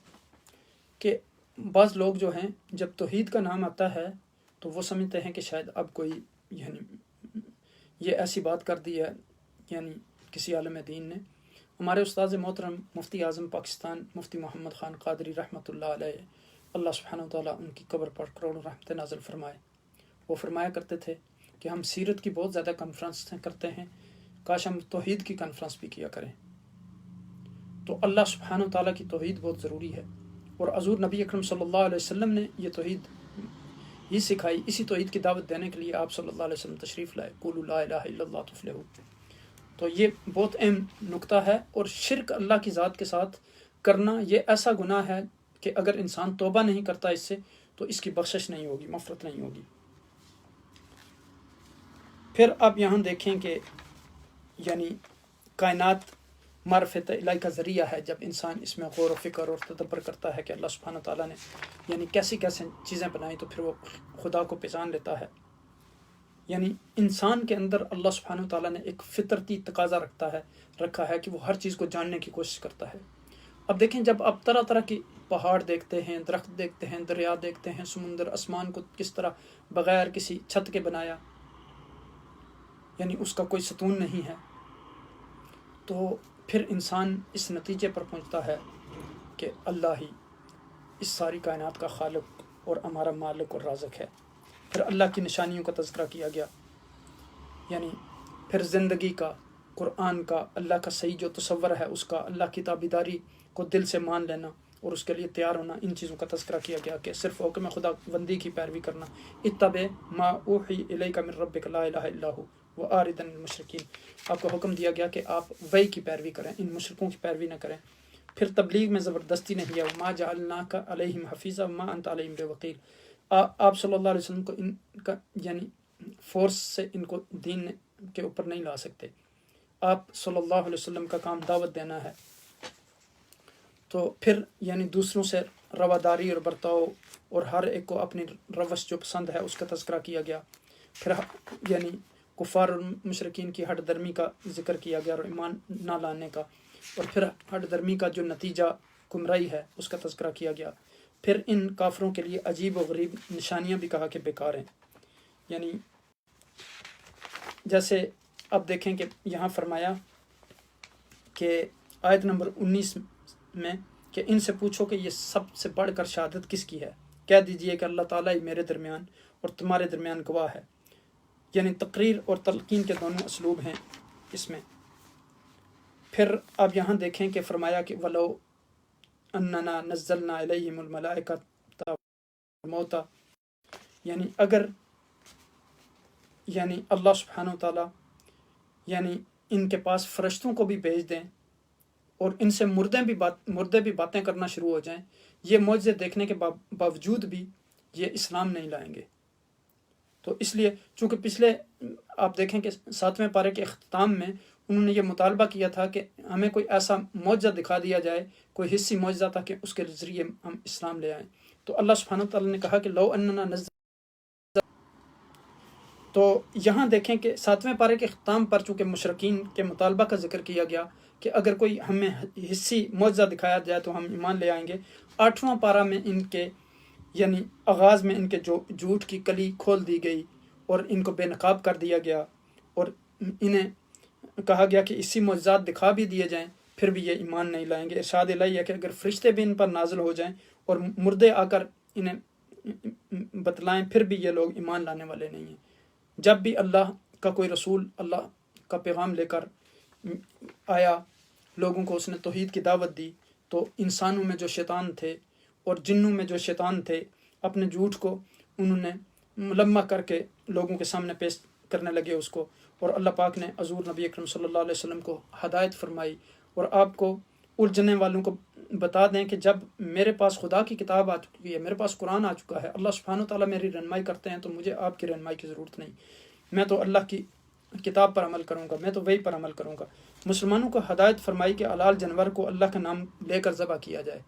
کہ بعض لوگ جو ہیں جب توحید کا نام آتا ہے تو وہ سمجھتے ہیں کہ شاید اب کوئی یعنی یہ ایسی بات کر دی ہے یعنی کسی عالم دین نے۔ ہمارے استاذ محترم مفتی اعظم پاکستان مفتی محمد خان قادری رحمۃ اللہ علیہ، اللہ سبحانہ وتعالیٰ ان کی قبر پر کروڑوں رحمت نازل فرمائے، وہ فرمایا کرتے تھے کہ ہم سیرت کی بہت زیادہ کانفرنس کرتے ہیں، کاش ہم توحید کی کانفرنس بھی کیا کریں۔ تو اللہ سبحانہ وتعالیٰ کی توحید بہت ضروری ہے، اور حضور نبی اکرم صلی اللہ علیہ وسلم نے یہ توحید ہی سکھائی، اسی توحید کی دعوت دینے کے لیے آپ صلی اللہ علیہ وسلم تشریف لائے، قولوا لا الہ الا اللہ تفلحوا۔ تو یہ بہت اہم نقطہ ہے، اور شرک اللہ کی ذات کے ساتھ کرنا یہ ایسا گناہ ہے کہ اگر انسان توبہ نہیں کرتا اس سے تو اس کی بخشش نہیں ہوگی، مغفرت نہیں ہوگی۔ پھر آپ یہاں دیکھیں کہ یعنی کائنات معرفت الہی کا ذریعہ ہے، جب انسان اس میں غور و فکر اور تدبر کرتا ہے کہ اللہ سبحانہ تعالیٰ نے یعنی کیسی کیسے چیزیں بنائی تو پھر وہ خدا کو پہچان لیتا ہے۔ یعنی انسان کے اندر اللہ سبحانہ تعالیٰ نے ایک فطرتی تقاضا رکھا ہے کہ وہ ہر چیز کو جاننے کی کوشش کرتا ہے۔ اب دیکھیں جب آپ طرح طرح کی پہاڑ دیکھتے ہیں، درخت دیکھتے ہیں، دریا دیکھتے ہیں، سمندر، آسمان کو کس طرح بغیر کسی چھت کے بنایا، یعنی اس کا کوئی ستون نہیں ہے، تو پھر انسان اس نتیجے پر پہنچتا ہے کہ اللہ ہی اس ساری کائنات کا خالق اور ہمارا مالک اور رازق ہے۔ پھر اللہ کی نشانیوں کا تذکرہ کیا گیا، یعنی پھر زندگی کا، قرآن کا، اللہ کا صحیح جو تصور ہے اس کا، اللہ کی تابعداری کو دل سے مان لینا اور اس کے لیے تیار ہونا، ان چیزوں کا تذکرہ کیا گیا کہ صرف حکم خدا بندی کی پیروی کرنا، اتبع ما اوحی الیک من ربک لا الہ الا ھو وأعرض عن المشرکین، آپ کو حکم دیا گیا کہ آپ وحی کی پیروی کریں، ان مشرکوں کی پیروی نہ کریں۔ پھر تبلیغ میں زبردستی نہیں ہے، وما جعلناک علیہم حفیظا وما انت علیہم بوکیل، آپ صلی اللہ علیہ وسلم کو ان کا یعنی فورس سے ان کو دین کے اوپر نہیں لا سکتے، آپ صلی اللہ علیہ وسلم کا کام دعوت دینا ہے۔ تو پھر یعنی دوسروں سے رواداری اور برتاؤ اور ہر ایک کو اپنی روش جو پسند ہے اس کا تذکرہ کیا گیا۔ پھر یعنی کفار اور مشرکین کی ہٹ درمی کا ذکر کیا گیا اور ایمان نہ لانے کا، اور پھر ہٹ درمی کا جو نتیجہ گمراہی ہے اس کا تذکرہ کیا گیا۔ پھر ان کافروں کے لیے عجیب و غریب نشانیاں بھی کہا کہ بیکار ہیں، یعنی جیسے اب دیکھیں کہ یہاں فرمایا کہ آیت نمبر 19 میں کہ ان سے پوچھو کہ یہ سب سے بڑھ کر شہادت کس کی ہے، کہہ دیجئے کہ اللہ تعالیٰ ہی میرے درمیان اور تمہارے درمیان گواہ ہے، یعنی تقریر اور تلقین کے دونوں اسلوب ہیں اس میں۔ پھر اب یہاں دیکھیں کہ فرمایا کہ وَلَوْ أَنَّنَا نَزَّلْنَا إِلَيْهِمُ الْمَلَائِكَةَ مَوْتًا، یعنی اگر یعنی اللہ سبحانہ وتعالیٰ یعنی ان کے پاس فرشتوں کو بھی بھیج دیں اور ان سے مردے بھی باتیں کرنا شروع ہو جائیں، یہ معجزے دیکھنے کے باوجود بھی یہ اسلام نہیں لائیں گے۔ تو اس لیے چونکہ پچھلے آپ دیکھیں کہ 7ویں پارے کے اختتام میں انہوں نے یہ مطالبہ کیا تھا کہ ہمیں کوئی ایسا معجزہ دکھا دیا جائے، کوئی حصی معجزہ، تاکہ اس کے ذریعے ہم اسلام لے آئیں۔ تو اللہ سبحانہ وتعالیٰ نے کہا کہ لو اننا نزل، تو یہاں دیکھیں کہ 7ویں پارے کے اختتام پر چونکہ مشرکین کے مطالبہ کا ذکر کیا گیا کہ اگر کوئی ہمیں حصی معجزہ دکھایا جائے تو ہم ایمان لے آئیں گے، 8واں پارہ میں ان کے یعنی آغاز میں ان کے جو جھوٹ کی کلی کھول دی گئی اور ان کو بے نقاب کر دیا گیا، اور انہیں کہا گیا کہ اسی معجزات دکھا بھی دیے جائیں پھر بھی یہ ایمان نہیں لائیں گے۔ ارشاد الہی ہے کہ اگر فرشتے بھی ان پر نازل ہو جائیں اور مردے آ کر انہیں بتلائیں پھر بھی یہ لوگ ایمان لانے والے نہیں ہیں۔ جب بھی اللہ کا کوئی رسول اللہ کا پیغام لے کر آیا، لوگوں کو اس نے توحید کی دعوت دی، تو انسانوں میں جو شیطان تھے اور جنوں میں جو شیطان تھے اپنے جھوٹ کو انہوں نے ملمح کر کے لوگوں کے سامنے پیش کرنے لگے اس کو، اور اللہ پاک نے حضور نبی اکرم صلی اللہ علیہ وسلم کو ہدایت فرمائی۔ اور آپ کو الجھنے والوں کو بتا دیں کہ جب میرے پاس خدا کی کتاب آ چکی ہے، میرے پاس قرآن آ چکا ہے، اللہ سبحانہ وتعالیٰ میری رہنمائی کرتے ہیں، تو مجھے آپ کی رہنمائی کی ضرورت نہیں، میں تو اللہ کی کتاب پر عمل کروں گا، میں تو وہی پر عمل کروں گا۔ مسلمانوں کو ہدایت فرمائی کہ حلال جانور کو اللہ کا نام لے کر ذبح کیا جائے،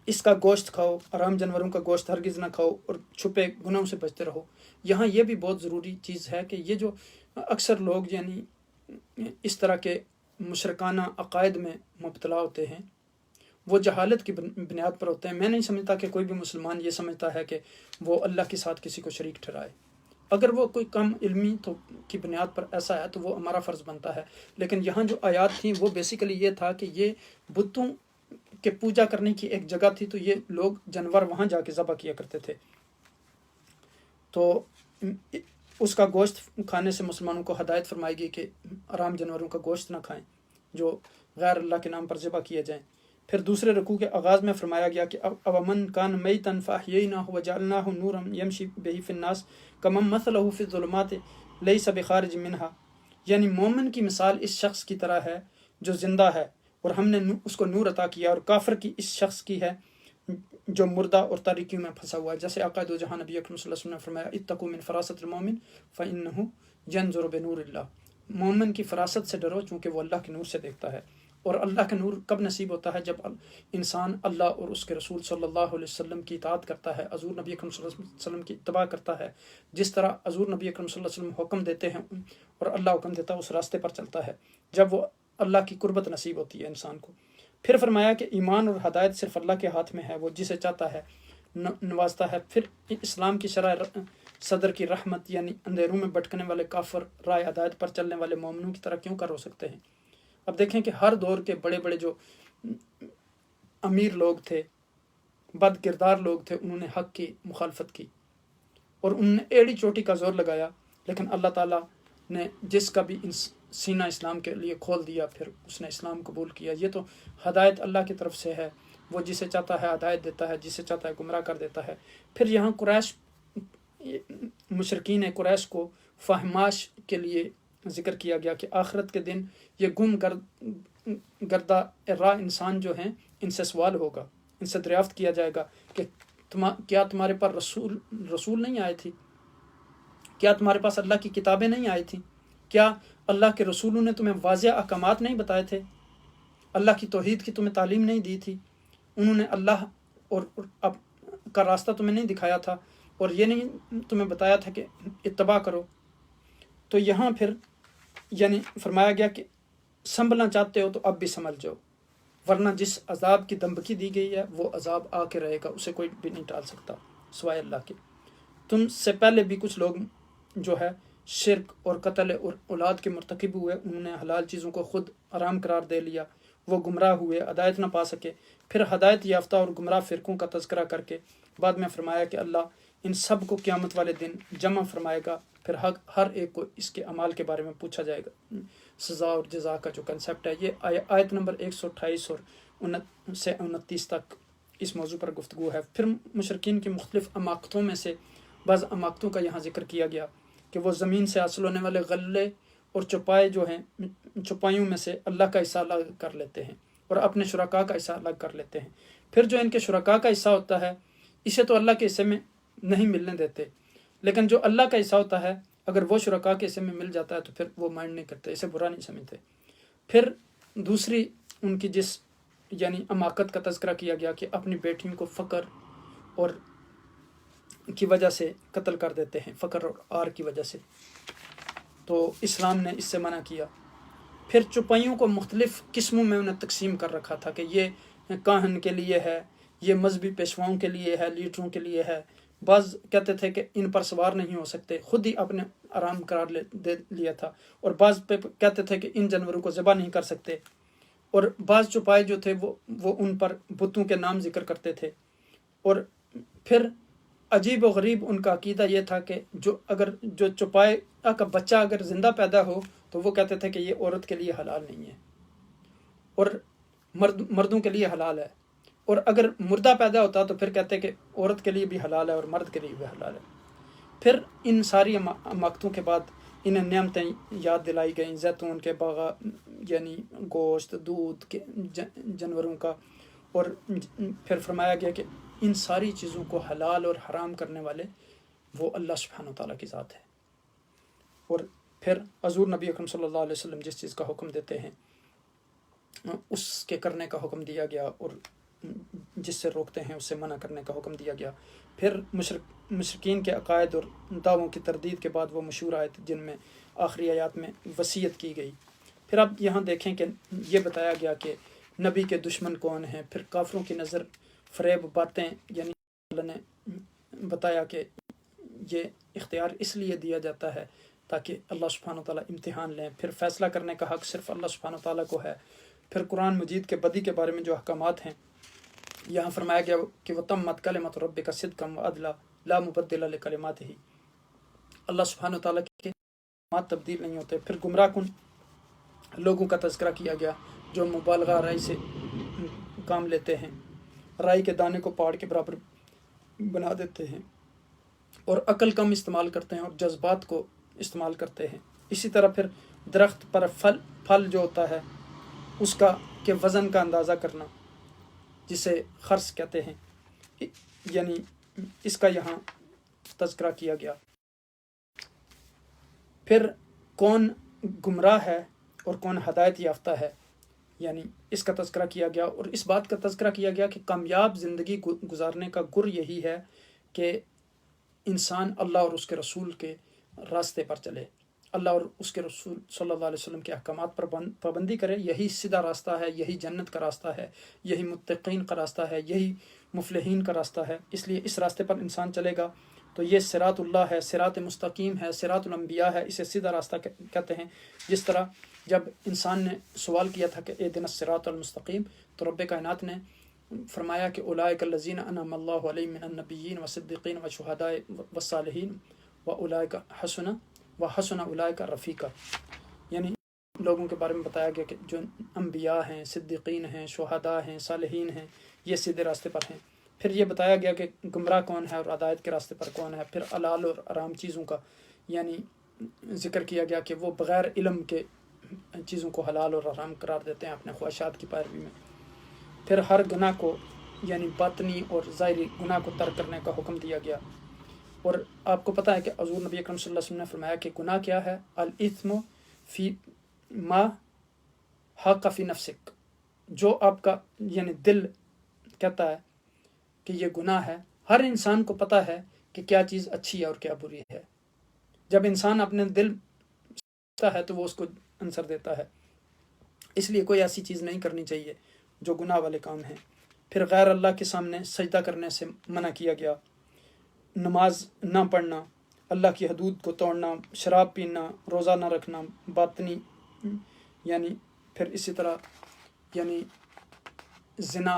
اس کا گوشت کھاؤ، حرام جانوروں کا گوشت ہرگز نہ کھاؤ، اور چھپے گناہوں سے بچتے رہو۔ یہاں یہ بھی بہت ضروری چیز ہے کہ یہ جو اکثر لوگ یعنی اس طرح کے مشرکانہ عقائد میں مبتلا ہوتے ہیں، وہ جہالت کی بنیاد پر ہوتے ہیں۔ میں نہیں سمجھتا کہ کوئی بھی مسلمان یہ سمجھتا ہے کہ وہ اللہ کے ساتھ کسی کو شریک ٹھہرائے۔ اگر وہ کوئی کم علمی کی بنیاد پر ایسا ہے تو وہ ہمارا فرض بنتا ہے، لیکن یہاں جو آیات تھیں وہ بیسیکلی یہ تھا کہ یہ بتوں کے پوجا کرنے کی ایک جگہ تھی، تو یہ لوگ جانور وہاں جا کے ذبح کیا کرتے تھے، تو اس کا گوشت کھانے سے مسلمانوں کو ہدایت فرمائی گئی کہ حرام جانوروں کا گوشت نہ کھائیں جو غیر اللہ کے نام پر ذبح کیے جائیں۔ پھر دوسرے رکوع کے آغاز میں فرمایا گیا کہ اومن کان میتا فاحییناہ وجعلناہ نورا یمشی بہ فی الناس کمن مثلہ فی الظلمات لیس بخارج منہا، یعنی مومن کی مثال اس شخص کی طرح ہے جو زندہ ہے اور ہم نے اس کو نور عطا کیا، اور کافر کی اس شخص کی ہے جو مردہ اور تاریکیوں میں پھنسا ہوا ہے۔ جیسے آقا دو جہاں نبی اکرم صلی اللہ علیہ وسلم نے فرمایا اتقوا من فراست المومن فإنہ ینظر بنور اللہ، مومن کی فراست سے ڈرو چونکہ وہ اللہ کے نور سے دیکھتا ہے۔ اور اللہ کا نور کب نصیب ہوتا ہے؟ جب انسان اللہ اور اس کے رسول صلی اللہ علیہ وسلم کی اطاعت کرتا ہے، حضور نبی اکرم صلی اللہ علیہ وسلم کی اتباع کرتا ہے، جس طرح حضور نبی اکرم صلی اللہ علیہ وسلم حکم دیتے ہیں اور اللہ حکم دیتا ہے اس راستے پر چلتا ہے، جب وہ اللہ کی قربت نصیب ہوتی ہے انسان کو۔ پھر فرمایا کہ ایمان اور ہدایت صرف اللہ کے ہاتھ میں ہے، وہ جسے چاہتا ہے نوازتا ہے۔ پھر اسلام کی شرح صدر کی رحمت، یعنی اندھیروں میں بھٹکنے والے کافر رائے ہدایت پر چلنے والے مومنوں کی طرح کیوں کر ہو سکتے ہیں؟ اب دیکھیں کہ ہر دور کے بڑے بڑے جو امیر لوگ تھے، بد کردار لوگ تھے، انہوں نے حق کی مخالفت کی اور انہوں نے ایڑی چوٹی کا زور لگایا، لیکن اللہ تعالیٰ نے جس کا بھی سینہ اسلام کے لیے کھول دیا پھر اس نے اسلام قبول کیا۔ یہ تو ہدایت اللہ کی طرف سے ہے، وہ جسے چاہتا ہے ہدایت دیتا ہے، جسے چاہتا ہے گمراہ کر دیتا ہے۔ پھر یہاں قریش، مشرکین قریش کو فہماش کے لیے ذکر کیا گیا کہ آخرت کے دن یہ گم گردہ راہ انسان جو ہیں ان سے سوال ہوگا، ان سے دریافت کیا جائے گا کہ کیا تمہارے پر رسول نہیں آئے تھی؟ کیا تمہارے پاس اللہ کی کتابیں نہیں آئی تھیں؟ کیا اللہ کے رسولوں نے تمہیں واضح احکامات نہیں بتائے تھے؟ اللہ کی توحید کی تمہیں تعلیم نہیں دی تھی؟ انہوں نے اللہ اور کا راستہ تمہیں نہیں دکھایا تھا اور یہ نہیں تمہیں بتایا تھا کہ اتباع کرو؟ تو یہاں پھر یعنی فرمایا گیا کہ سنبھلنا چاہتے ہو تو اب بھی سنبھل جاؤ، ورنہ جس عذاب کی دھمکی دی گئی ہے وہ عذاب آ کے رہے گا، اسے کوئی بھی نہیں ٹال سکتا سوائے اللہ کے۔ تم سے پہلے بھی کچھ لوگ جو ہے شرک اور قتل اور اولاد کے مرتکب ہوئے، انہوں نے حلال چیزوں کو خود حرام قرار دے لیا، وہ گمراہ ہوئے، ہدایت نہ پا سکے۔ پھر ہدایت یافتہ اور گمراہ فرقوں کا تذکرہ کر کے بعد میں فرمایا کہ اللہ ان سب کو قیامت والے دن جمع فرمائے گا، پھر ہر ایک کو اس کے اعمال کے بارے میں پوچھا جائے گا۔ سزا اور جزا کا جو کنسیپٹ ہے، یہ آیت نمبر 128 اور 29 تک اس موضوع پر گفتگو ہے۔ پھر مشرکین کی مختلف عماقتوں میں سے بعض عماقتوں کا یہاں ذکر کیا گیا کہ وہ زمین سے حاصل ہونے والے غلے اور چوپائے جو ہیں، چوپائیوں میں سے اللہ کا حصہ الگ کر لیتے ہیں اور اپنے شرکاء کا حصہ الگ کر لیتے ہیں۔ پھر جو ان کے شرکاء کا حصہ ہوتا ہے اسے تو اللہ کے حصے میں نہیں ملنے دیتے، لیکن جو اللہ کا حصہ ہوتا ہے اگر وہ شرکا کے حصے میں مل جاتا ہے تو پھر وہ مائنڈ نہیں کرتے، اسے برا نہیں سمجھتے۔ پھر دوسری ان کی جس یعنی اماکت کا تذکرہ کیا گیا کہ اپنی بیٹیوں کو فقر اور کی وجہ سے قتل کر دیتے ہیں، فقر اور آر کی وجہ سے، تو اسلام نے اس سے منع کیا۔ پھر چوپائیوں کو مختلف قسموں میں انہیں تقسیم کر رکھا تھا کہ یہ کاہن کے لیے ہے، یہ مذہبی پیشواؤں کے لیے ہے، لیڈروں کے لیے ہے۔ بعض کہتے تھے کہ ان پر سوار نہیں ہو سکتے، خود ہی اپنے آرام قرار دے لیا تھا، اور بعض پہ کہتے تھے کہ ان جانوروں کو ذبح نہیں کر سکتے، اور بعض چوپائے جو تھے وہ ان پر بتوں کے نام ذکر کرتے تھے۔ اور پھر عجیب و غریب ان کا عقیدہ یہ تھا کہ جو چوپائے کا بچہ اگر زندہ پیدا ہو تو وہ کہتے تھے کہ یہ عورت کے لیے حلال نہیں ہے اور مردوں کے لیے حلال ہے، اور اگر مردہ پیدا ہوتا تو پھر کہتے کہ عورت کے لیے بھی حلال ہے اور مرد کے لیے بھی حلال ہے۔ پھر ان ساری اماکتوں کے بعد انہیں نعمتیں یاد دلائی گئیں، زیتون کے باغ، یعنی گوشت، دودھ کے جانوروں کا، اور پھر فرمایا گیا کہ ان ساری چیزوں کو حلال اور حرام کرنے والے وہ اللہ سبحانہ وتعالیٰ کی ذات ہے۔ اور پھر حضور نبی اکرم صلی اللہ علیہ وسلم جس چیز کا حکم دیتے ہیں اس کے کرنے کا حکم دیا گیا، اور جس سے روکتے ہیں اس سے منع کرنے کا حکم دیا گیا۔ پھر مشرکین کے عقائد اور دعووں کی تردید کے بعد وہ مشہور آیت جن میں آخری آیات میں وصیت کی گئی۔ پھر اب یہاں دیکھیں کہ یہ بتایا گیا کہ نبی کے دشمن کون ہیں، پھر کافروں کی نظر فریب باتیں، یعنی اللہ نے بتایا کہ یہ اختیار اس لیے دیا جاتا ہے تاکہ اللہ سبحانہ وتعالیٰ امتحان لیں، پھر فیصلہ کرنے کا حق صرف اللہ سبحانہ وتعالیٰ کو ہے۔ پھر قرآن مجید کے بدی کے بارے میں جو احکامات ہیں یہاں فرمایا گیا کہ وَتَمَّتْ كَلِمَةُ رَبِّكَ صِدْقًا وَعَدْلًا لَا مُبَدِّلَ لِكَلِمَاتِهِ، اللہ سبحانہ وتعالیٰ کے کلمات تبدیل نہیں ہوتے۔ پھر گمراہ کن لوگوں کا تذکرہ کیا گیا جو مبالغہ رائے سے کام لیتے ہیں، رائی کے دانے کو پہاڑ کے برابر بنا دیتے ہیں، اور عقل کم استعمال کرتے ہیں اور جذبات کو استعمال کرتے ہیں۔ اسی طرح پھر درخت پر پھل جو ہوتا ہے اس کا کہ وزن کا اندازہ کرنا جسے خرص کہتے ہیں، یعنی اس کا یہاں تذکرہ کیا گیا۔ پھر کون گمراہ ہے اور کون ہدایت یافتہ ہے، یعنی اس کا تذکرہ کیا گیا، اور اس بات کا تذکرہ کیا گیا کہ کامیاب زندگی گزارنے کا گر یہی ہے کہ انسان اللہ اور اس کے رسول کے راستے پر چلے، اللہ اور اس کے رسول صلی اللہ علیہ وسلم کے احکامات پر پابندی کرے۔ یہی سیدھا راستہ ہے، یہی جنت کا راستہ ہے، یہی متقین کا راستہ ہے، یہی مفلحین کا راستہ ہے۔ اس لیے اس راستے پر انسان چلے گا تو یہ صراط اللہ ہے، صراط مستقیم ہے، صراط الانبیاء ہے، اسے سیدھا راستہ کہتے ہیں۔ جس طرح جب انسان نے سوال کیا تھا کہ اہدنا الصراط المستقیم، تو رب کائنات نے فرمایا کہ اولئک الذین انعم اللہ علیہم من النبیین والصدیقین والشہداء والصالحین واولئک حسن اولئک رفیقا، یعنی لوگوں کے بارے میں بتایا گیا کہ جو انبیاء ہیں، صدیقین ہیں، شہداء ہیں، صالحین ہیں، یہ سیدھے راستے پر ہیں۔ پھر یہ بتایا گیا کہ گمراہ کون ہے اور ہدایت کے راستے پر کون ہے۔ پھر حلال اور حرام چیزوں کا یعنی ذکر کیا گیا کہ وہ بغیر علم کے چیزوں کو حلال اور حرام قرار دیتے ہیں اپنے خواہشات کی پیروی میں۔ پھر ہر گناہ کو یعنی باطنی اور ظاہری گناہ کو ترک کرنے کا حکم دیا گیا۔ اور آپ کو پتہ ہے کہ حضور نبی اکرم صلی اللہ علیہ وسلم نے فرمایا کہ گناہ کیا ہے؟ الاثم فی ما حق فی نفسک، جو آپ کا یعنی دل کہتا ہے کہ یہ گناہ ہے۔ ہر انسان کو پتہ ہے کہ کیا چیز اچھی ہے اور کیا بری ہے۔ جب انسان اپنے دل سمجھتا ہے تو وہ اس کو آنسر دیتا ہے، اس لیے کوئی ایسی چیز نہیں کرنی چاہیے جو گناہ والے کام ہیں۔ پھر غیر اللہ کے سامنے سجدہ کرنے سے منع کیا گیا، نماز نہ پڑھنا، اللہ کی حدود کو توڑنا، شراب پینا، روزہ نہ رکھنا، باطنی یعنی پھر اسی طرح یعنی زنا،